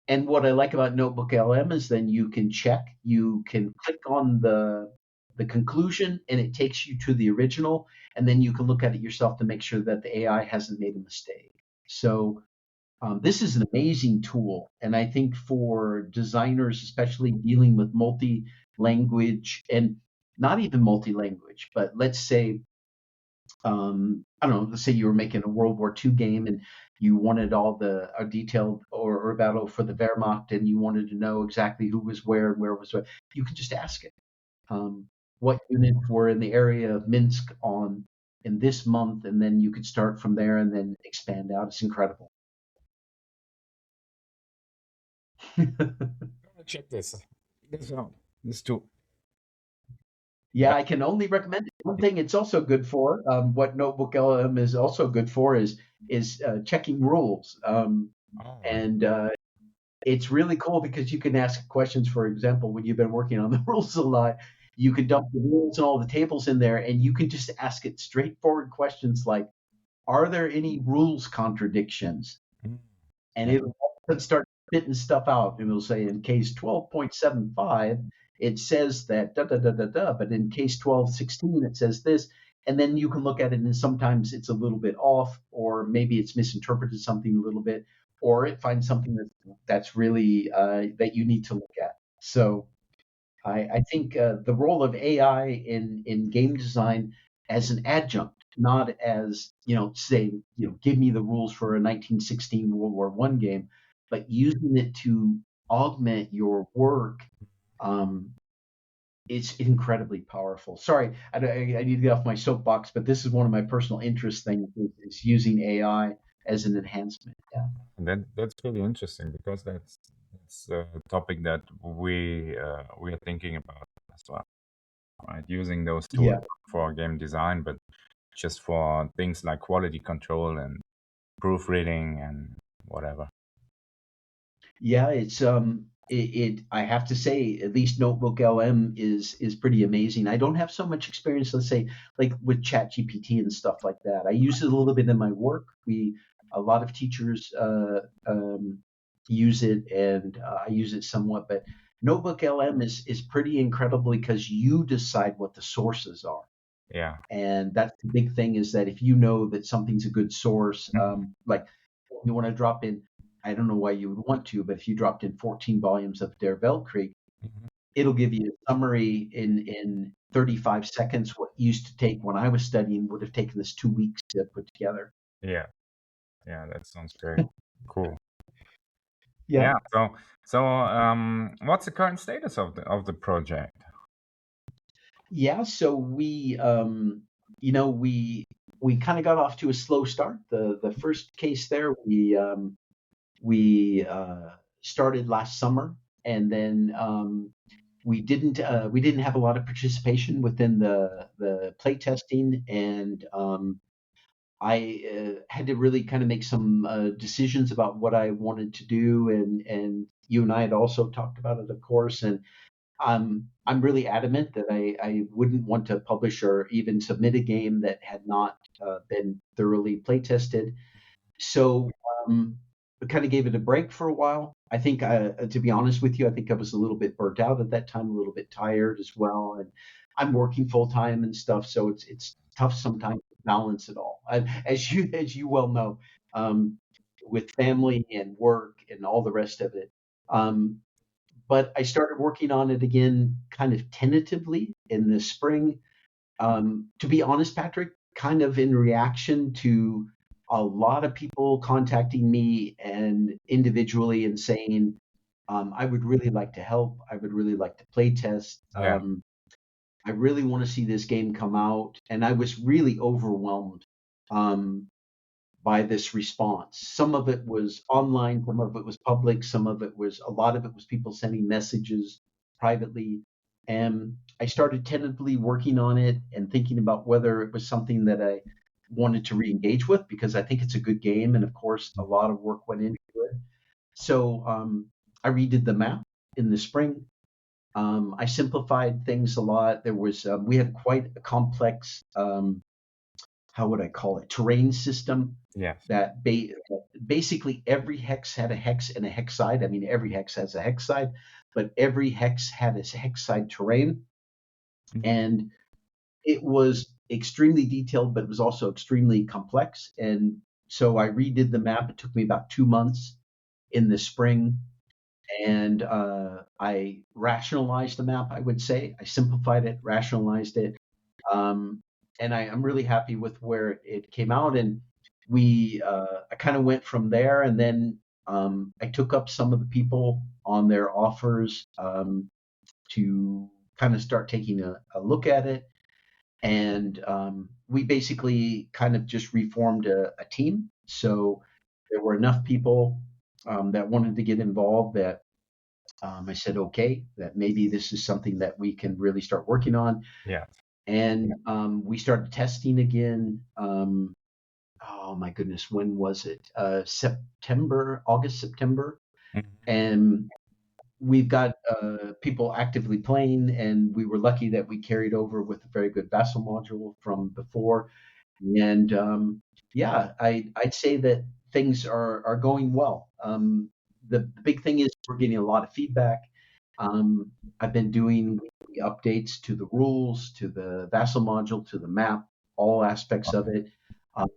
Speaker 3: And what I like about Notebook LM is then you can check, you can click on the conclusion, and it takes you to the original, and then you can look at it yourself to make sure that the AI hasn't made a mistake. So this is an amazing tool, and I think for designers, especially dealing with multi-language and not even multi-language, but let's say I don't know, let's say you were making a World War II game and you wanted all the detailed or battle for the Wehrmacht, and you wanted to know exactly who was where and where was what. You could just ask it. What units were in the area of Minsk on in this month, and then you could start from there and then expand out. It's incredible.
Speaker 2: Check this. This out. This too.
Speaker 3: Yeah, I can only recommend it. One thing it's also good for, what Notebook LM is also good for, is checking rules. And it's really cool because you can ask questions. For example, when you've been working on the rules a lot, you can dump the rules and all the tables in there, and you can just ask it straightforward questions like, "Are there any rules contradictions?" And
Speaker 2: Yeah.
Speaker 3: it'll start spitting stuff out, and it'll say, in case 12.75, it says that da da da da da, but in case 12.16, it says this. And then you can look at it, and sometimes it's a little bit off, or maybe it's misinterpreted something a little bit, or it finds something that's really that you need to look at. So I think the role of AI in game design as an adjunct, not as saying give me the rules for a 1916 World War I game, but using it to augment your work, um, it's incredibly powerful. Sorry, I need to get off my soapbox, but this is one of my personal interest things is using AI as an enhancement. Yeah.
Speaker 2: And that's really interesting because that's a topic that we are thinking about as well, right? Using those tools
Speaker 3: Yeah.
Speaker 2: for game design, but just for things like quality control and proofreading and whatever.
Speaker 3: Yeah, it's I have to say, at least Notebook LM is pretty amazing. I don't have so much experience, let's say, like with ChatGPT and stuff like that. I use it a little bit in my work. A lot of teachers use it, and I use it somewhat. But Notebook LM is pretty incredible because you decide what the sources are.
Speaker 2: Yeah.
Speaker 3: And that's the big thing, is that if you know that something's a good source, like you want to drop in, I don't know why you would want to, but if you dropped in 14 volumes of Der Weltkrieg,
Speaker 2: Mhm.
Speaker 3: it'll give you a summary in 35 seconds. What used to take, when I was studying, would have taken us 2 weeks to put together.
Speaker 2: Yeah. Yeah. That sounds great. Cool.
Speaker 3: Yeah.
Speaker 2: Yeah. So what's the current status of the project?
Speaker 3: Yeah. So you know, we kind of got off to a slow start. The first case there, we started last summer, and then we didn't have a lot of participation within the play testing, and I had to really kind of make some decisions about what I wanted to do, and you and I had also talked about it, of course, and I'm really adamant that I wouldn't want to publish or even submit a game that had not been thoroughly play tested. So I kind of gave it a break for a while. I think, to be honest with you, I think I was a little bit burnt out at that time, a little bit tired as well, and I'm working full time and stuff, so it's tough sometimes to balance it all. As you well know, um, with family and work and all the rest of it. Um, but I started working on it again, kind of tentatively in the spring. To be honest, Patrick, kind of in reaction to a lot of people contacting me and individually and saying, I would really like to help. I would really like to play test.
Speaker 2: Yeah.
Speaker 3: I really want to see this game come out. And I was really overwhelmed um, by this response. Some of it was online, some of it was public, a lot of it was people sending messages privately. And I started tentatively working on it and thinking about whether it was something that I wanted to re-engage with, because I think it's a good game. And of course, a lot of work went into it. So I redid the map in the spring. I simplified things a lot. We had quite a complex, how would I call it, terrain system
Speaker 2: Yes.
Speaker 3: that basically every hex had a hex and a hex side. I mean, every hex has a hex side, but every hex had its hex side terrain.
Speaker 2: Mhm.
Speaker 3: And it was extremely detailed, but it was also extremely complex. And so I redid the map. It took me about 2 months in the spring. And I rationalized the map, I would say. I simplified it, rationalized it. Um, and I'm really happy with where it came out. And I kind of went from there, and then I took up some of the people on their offers to kind of start taking a look at it. And we basically kind of just reformed a team. So there were enough people that wanted to get involved that I said, okay, that maybe this is something that we can really start working on.
Speaker 2: Yeah.
Speaker 3: And we started testing again. Oh my goodness, when was it? August, September.
Speaker 2: Mhm.
Speaker 3: And we've got people actively playing, and we were lucky that we carried over with a very good vassal module from before. And yeah, I'd say that things are going well. The big thing is we're getting a lot of feedback. I've been doing weekly updates to the rules, to the vassal module, to the map, all aspects of it. Um,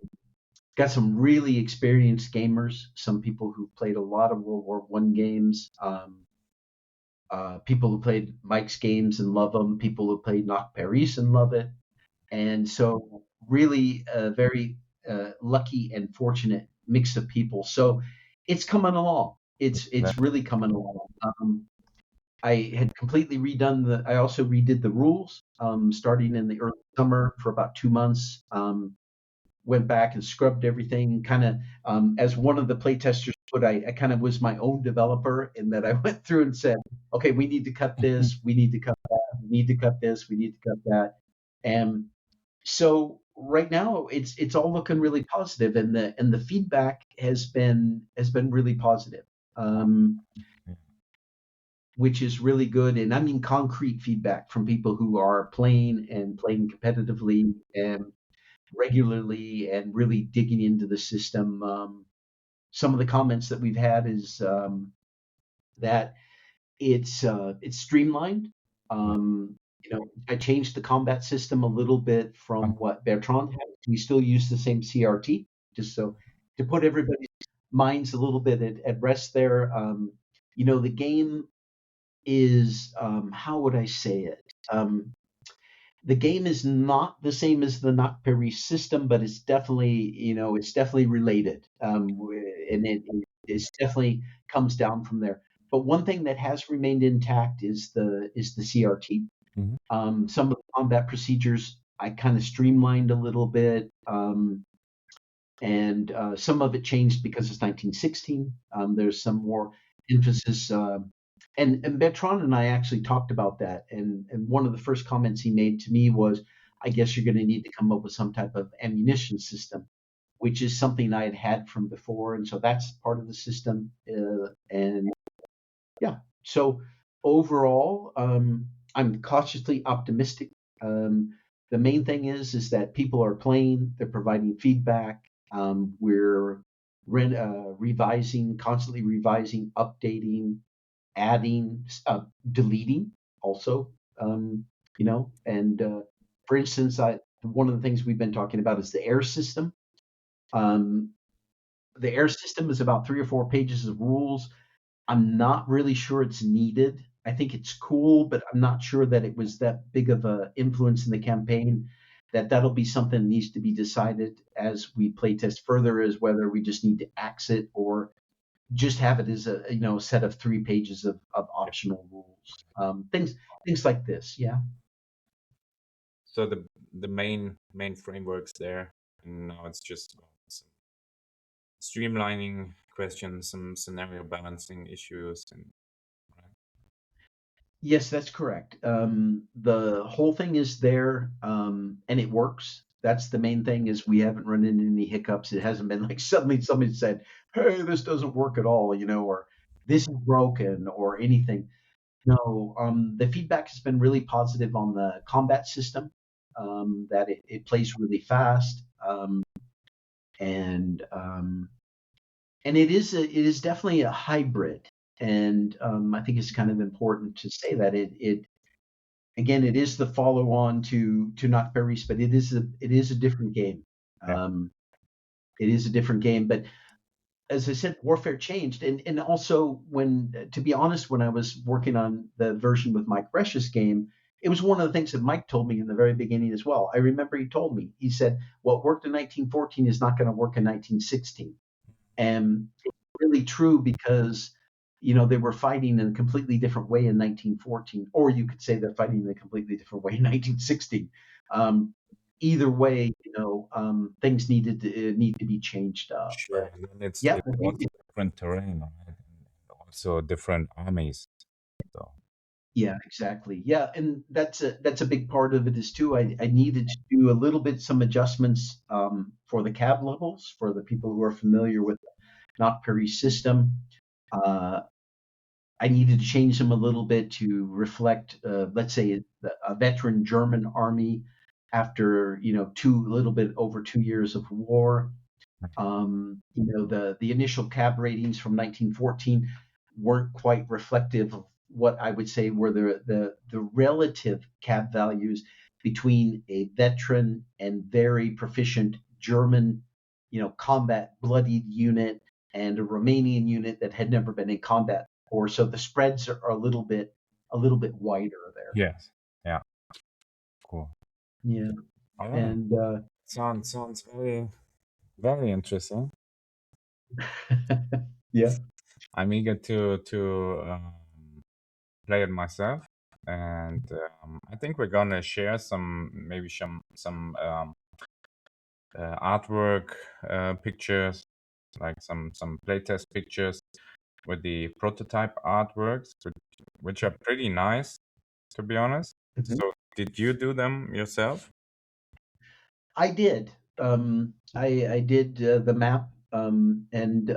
Speaker 3: got some really experienced gamers, some people who played a lot of World War One games, people who played Mike's games and love them, people who played Knock Paris and love it. And so really a very lucky and fortunate mix of people. So it's coming along.
Speaker 2: That,
Speaker 3: It's really coming along. I had completely I also redid the rules starting in the early summer for about 2 months. Went back and scrubbed everything, kind of as one of the playtesters put, I kind of was my own developer in that I went through and said, okay, we need to cut this, we need to cut that, we need to cut this, we need to cut that. And so right now it's all looking really positive, and the feedback has been really positive. Um, which is really good. And I mean concrete feedback from people who are playing and playing competitively and regularly and really digging into the system. Some of the comments that we've had is that it's streamlined. I changed the combat system a little bit from what Bertrand had. We still use the same CRT, just so to put everybody's minds a little bit at rest there. The game is how would I say it? The game is not the same as the Not Paris system, but it's definitely related, and it definitely comes down from there. But one thing that has remained intact is the CRT. Some of the combat procedures I kind of streamlined a little bit, and some of it changed because it's 1916. There's some more emphasis. And Bertrand and I actually talked about that. And one of the first comments he made to me was, I guess you're going to need to come up with some type of ammunition system, which is something I had from before. And so that's part of the system. And yeah, so overall, I'm cautiously optimistic. The main thing is that people are playing, they're providing feedback. We're revising, constantly revising, updating, adding, deleting also, and for instance, one of the things we've been talking about is the air system. The air system is about 3 or 4 pages of rules. I'm not really sure it's needed. I think it's cool, but I'm not sure that it was that big of a influence in the campaign. That'll be something that needs to be decided as we play test further, as whether we just need to axe it or just have it as a set of 3 pages of optional rules. Things like this, yeah.
Speaker 2: So the main frameworks there, and now it's just about some streamlining questions, some scenario balancing issues, and
Speaker 3: Yes, that's correct. The whole thing is there, and it works. That's the main thing, is we haven't run into any hiccups. It hasn't been like suddenly somebody said, "Hey, this doesn't work at all," or "This is broken," or anything. No, the feedback has been really positive on the combat system, that it plays really fast, and it is definitely a hybrid. And I think it's kind of important to say that it again, it is the follow on to Not Paris, but it is a different game. It is a different game, but as I said, warfare changed, and also to be honest, when I was working on the version with Mike Resch's game, it was one of the things that Mike told me in the very beginning as well. I remember he told me, he said, "What worked in 1914 is not going to work in 1916," and it's really true because they were fighting in a completely different way in 1914, or you could say they're fighting in a completely different way in 1916. Either way, things need to be changed up.
Speaker 2: sure,
Speaker 3: But
Speaker 2: and then it's
Speaker 3: yeah,
Speaker 2: also different terrain, right? And also different armies. So
Speaker 3: yeah, exactly. Yeah, and that's a big part of it is too. I needed to do a little bit some adjustments for the cab levels for the people who are familiar with the Not Paris system. Uh, I needed to change them a little bit to reflect, let's say, a veteran German army after a little bit over 2 years of war. The initial cab ratings from 1914 weren't quite reflective of what I would say were the relative cab values between a veteran and very proficient German, combat bloodied unit and a Romanian unit that had never been in combat before. So the spreads are a little bit wider there.
Speaker 2: yes, yeah, cool.
Speaker 3: Yeah,
Speaker 2: All right,
Speaker 3: and
Speaker 2: sounds very very interesting.
Speaker 3: yeah.
Speaker 2: I'm eager to play it myself, and I think we're gonna share maybe some artwork pictures, like some playtest pictures with the prototype artworks, which are pretty nice, to be honest.
Speaker 3: Mhm.
Speaker 2: So, did you do them yourself?
Speaker 3: I did. I did the map, and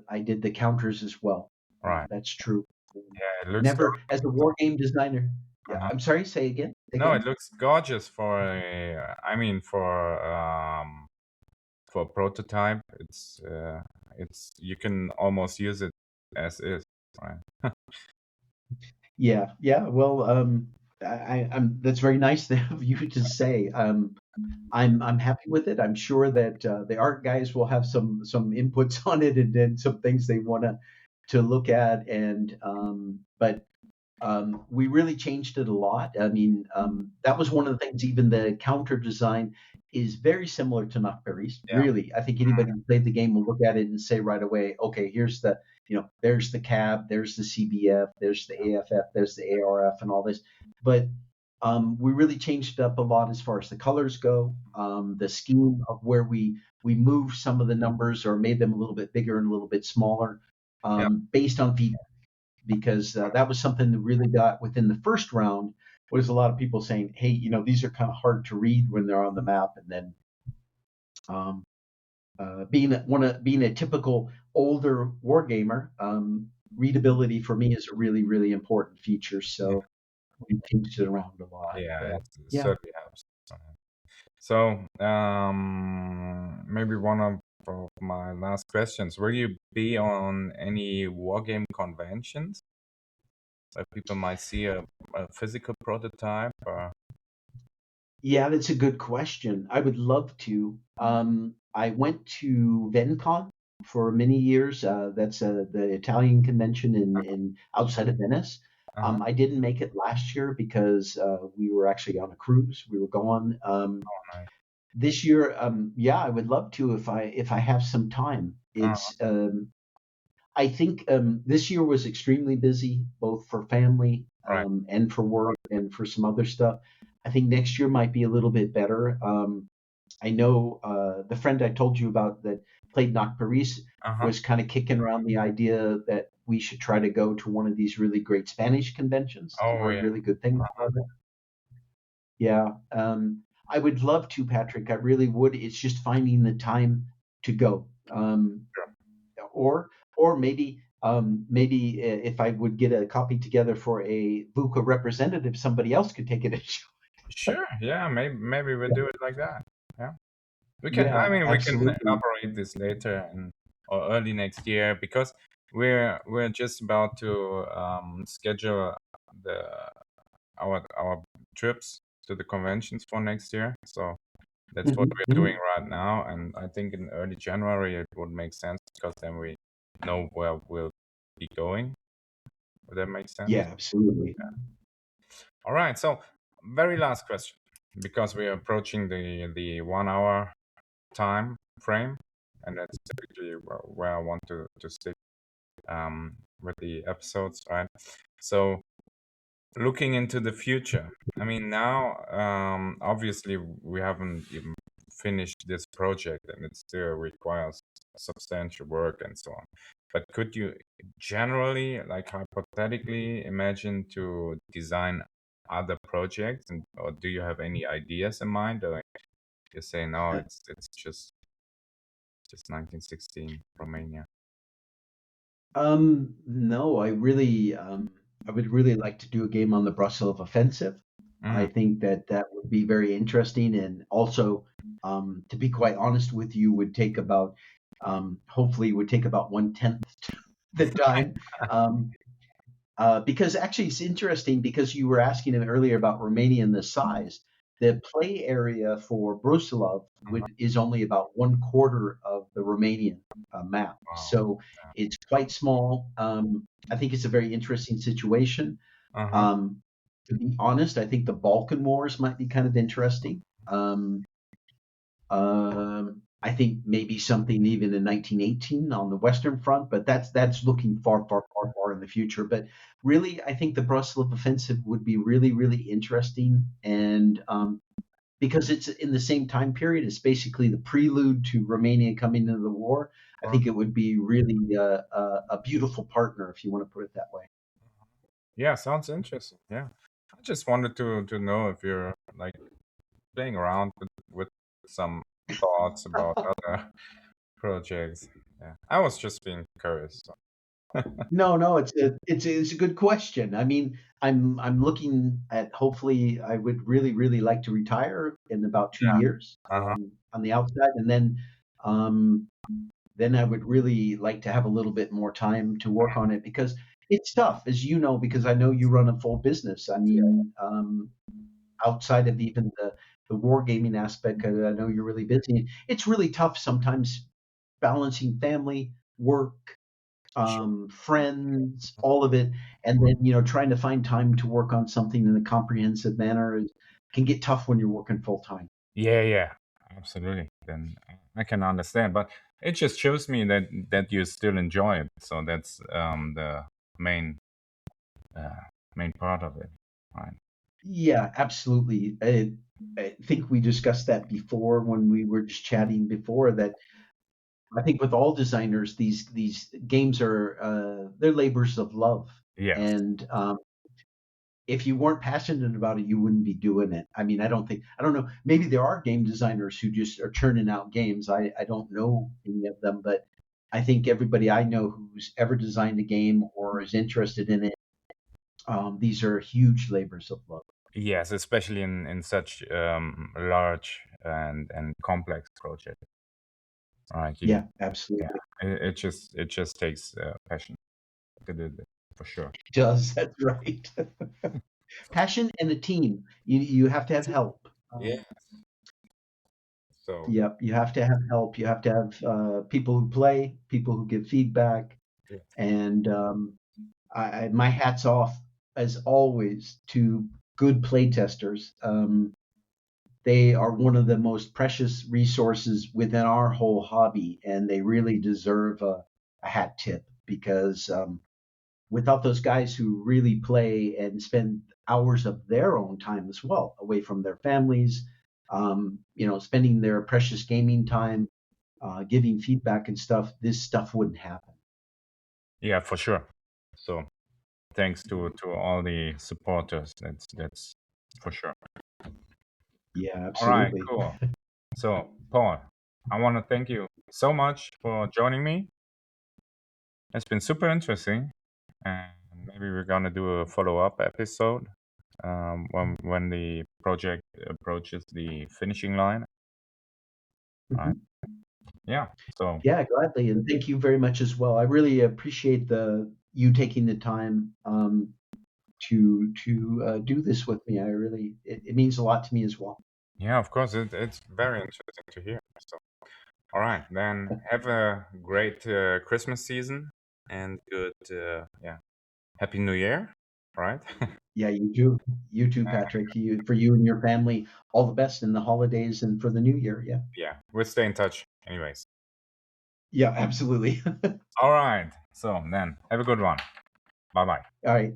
Speaker 3: I did the counters as well.
Speaker 2: Right.
Speaker 3: That's true.
Speaker 2: Yeah, it looks
Speaker 3: Never,
Speaker 2: gorgeous.
Speaker 3: as a war game designer. Yeah,
Speaker 2: Uh-huh.
Speaker 3: I'm sorry. Say again.
Speaker 2: No, it
Speaker 3: Again.
Speaker 2: looks gorgeous for I mean for a prototype. It's you can almost use it as is, right?
Speaker 3: Yeah, yeah. Well, I'm. That's very nice of you to say. I'm happy with it. I'm sure that the art guys will have some inputs on it, and then some things they want to look at. And but we really changed it a lot. I mean, that was one of the things. Even the counter design is very similar to Knock Paris.
Speaker 2: Yeah.
Speaker 3: Really, I think anybody who played the game will look at it and say right away, okay, here's the there's the cab, there's the CBF, there's the AFF, there's the ARF, and all this. But we really changed it up a lot as far as the colors go. The scheme of where we moved some of the numbers or made them a little bit bigger and a little bit smaller,
Speaker 2: Yeah.
Speaker 3: based on feedback, because that was something that really got within the first round, was a lot of people saying, hey, these are kind of hard to read when they're on the map. And then um, being a typical older wargamer, readability for me is a really, really important feature.
Speaker 2: Yeah.
Speaker 3: So we changed it around a lot.
Speaker 2: Yeah,
Speaker 3: But
Speaker 2: it
Speaker 3: yeah.
Speaker 2: certainly helps. So, maybe one of my last questions: will you be on any wargame conventions where people might see a physical prototype? Or
Speaker 3: Yeah, that's a good question. I would love to. I went to VenCon for many years. That's the Italian convention in outside of Venice.
Speaker 2: uh-huh.
Speaker 3: I didn't make it last year because we were actually on a cruise. We were gone.
Speaker 2: Right.
Speaker 3: This year, yeah, I would love to if I have some time.
Speaker 2: Uh,
Speaker 3: It's I think this year was extremely busy, both for family
Speaker 2: right.
Speaker 3: and for work and for some other stuff. I think next year might be a little bit better. I know the friend I told you about that played Knock Paris
Speaker 2: Uh-huh.
Speaker 3: was kind of kicking around the idea that we should try to go to one of these really great Spanish conventions. I've
Speaker 2: Oh
Speaker 3: heard
Speaker 2: yeah.
Speaker 3: really good things
Speaker 2: Uh-huh.
Speaker 3: about it. Yeah, I would love to, Patrick. I really would. It's just finding the time to go.
Speaker 2: Sure.
Speaker 3: Or maybe if I would get a copy together for a VUCA representative, somebody else could take it and show.
Speaker 2: Sure. Yeah. Maybe we'll do it like that. Yeah. We can. I
Speaker 3: Yeah,
Speaker 2: mean, we can
Speaker 3: absolutely.
Speaker 2: elaborate this later or early next year because we're just about to schedule the our trips to the conventions for next year. So that's what
Speaker 3: Mhm,
Speaker 2: we're doing
Speaker 3: mhm.
Speaker 2: right now, and I think in early January it would make sense because then we know where we'll be going. Would that make sense?
Speaker 3: Yeah, absolutely.
Speaker 2: All right. So very last question, because we are approaching the 1 hour time frame, and that's typically where I want to stick with the episodes, right? So looking into the future, I mean, now obviously we haven't even finished this project, and it still requires substantial work and so on. But could you generally, like hypothetically, imagine to design other projects, and or do you have any ideas in mind, or you say no, it's just 1916 Romania?
Speaker 3: No, I would really like to do a game on the Brussels offensive.
Speaker 2: Mm,
Speaker 3: I think that that would be very interesting, and also, to be quite honest with you, would take about, hopefully, would take about 1/10 the time. Um, because actually, it's interesting because you were asking him earlier about Romania and the size. The play area for Brusilov
Speaker 2: mhm.
Speaker 3: is only about 1/4 of the Romanian map,
Speaker 2: Wow.
Speaker 3: so it's quite small. I think it's a very interesting situation.
Speaker 2: Uh-huh.
Speaker 3: Um, to be honest, I think the Balkan Wars might be kind of interesting. I think maybe something even in 1918 on the Western Front, but that's looking far, far, far, far in the future. But really, I think the Brussels offensive would be really, really interesting, and because it's in the same time period, it's basically the prelude to Romania coming into the war. I
Speaker 2: Right.
Speaker 3: think it would be really a beautiful partner, if you want to put it that way.
Speaker 2: Yeah, sounds interesting. Yeah. I just wanted to know if you're like playing around with some thoughts about other projects. Yeah. I was just being curious. So.
Speaker 3: No, it's a good question. I mean, I'm looking at, hopefully I would really like to retire in about 2
Speaker 2: Yeah.
Speaker 3: years,
Speaker 2: Uh-huh.
Speaker 3: on the outside, and um, then I would really like to have a little bit more time to work on it, because it's tough, as you know, because I know you run a full business. I mean, outside of even the wargaming aspect, I know you're really busy. It's really tough sometimes balancing family, work,
Speaker 2: Sure.
Speaker 3: friends, all of it, and then, trying to find time to work on something in a comprehensive manner can get tough when you're working full time.
Speaker 2: Yeah, absolutely. Then I can understand, but it just shows me that you still enjoy it. So that's the main main part of it, right?
Speaker 3: Yeah, absolutely. I think we discussed that before when we were just chatting before, that I think with all designers, these games are, they're labors of love,
Speaker 2: Yes.
Speaker 3: and if you weren't passionate about it, you wouldn't be doing it. I mean, I don't know. Maybe there are game designers who just are churning out games. I don't know any of them, but I think everybody I know who's ever designed a game or is interested in it, these are huge labors of love.
Speaker 2: Yes, especially in such large and complex project, right?
Speaker 3: Yeah,
Speaker 2: Yeah,
Speaker 3: absolutely.
Speaker 2: it just takes passion to do that for sure.
Speaker 3: It does. That's right. Passion and a team. You have to have help.
Speaker 2: Yeah. So
Speaker 3: Yep, you have to have help. You have to have people who play, people who give feedback,
Speaker 2: yeah.
Speaker 3: and my hat's off as always to good play testers. They are one of the most precious resources within our whole hobby, and they really deserve a hat tip, because without those guys who really play and spend hours of their own time as well away from their families, spending their precious gaming time, giving feedback and stuff, this stuff wouldn't happen.
Speaker 2: Yeah, for sure. So thanks to all the supporters. That's for sure.
Speaker 3: Yeah,
Speaker 2: All right,
Speaker 3: absolutely.
Speaker 2: cool. So Paul, I want to thank you so much for joining me. It's been super interesting, and maybe we're gonna do a follow-up episode when the project approaches the finishing line. Right?
Speaker 3: Mhm.
Speaker 2: Yeah. So
Speaker 3: Yeah, gladly, and thank you very much as well. I really appreciate the you taking the time, to do this with me. It means a lot to me as well.
Speaker 2: yeah, of course, it's very interesting to hear. So all right, then have a great Christmas season and good yeah, Happy New Year. All right.
Speaker 3: Yeah, you too, Patrick. For you and your family, all the best in the holidays and for the new year. Yeah.
Speaker 2: Yeah, we'll stay in touch anyways.
Speaker 3: Yeah, absolutely.
Speaker 2: All right. So then have a good one. Bye bye.
Speaker 3: All right.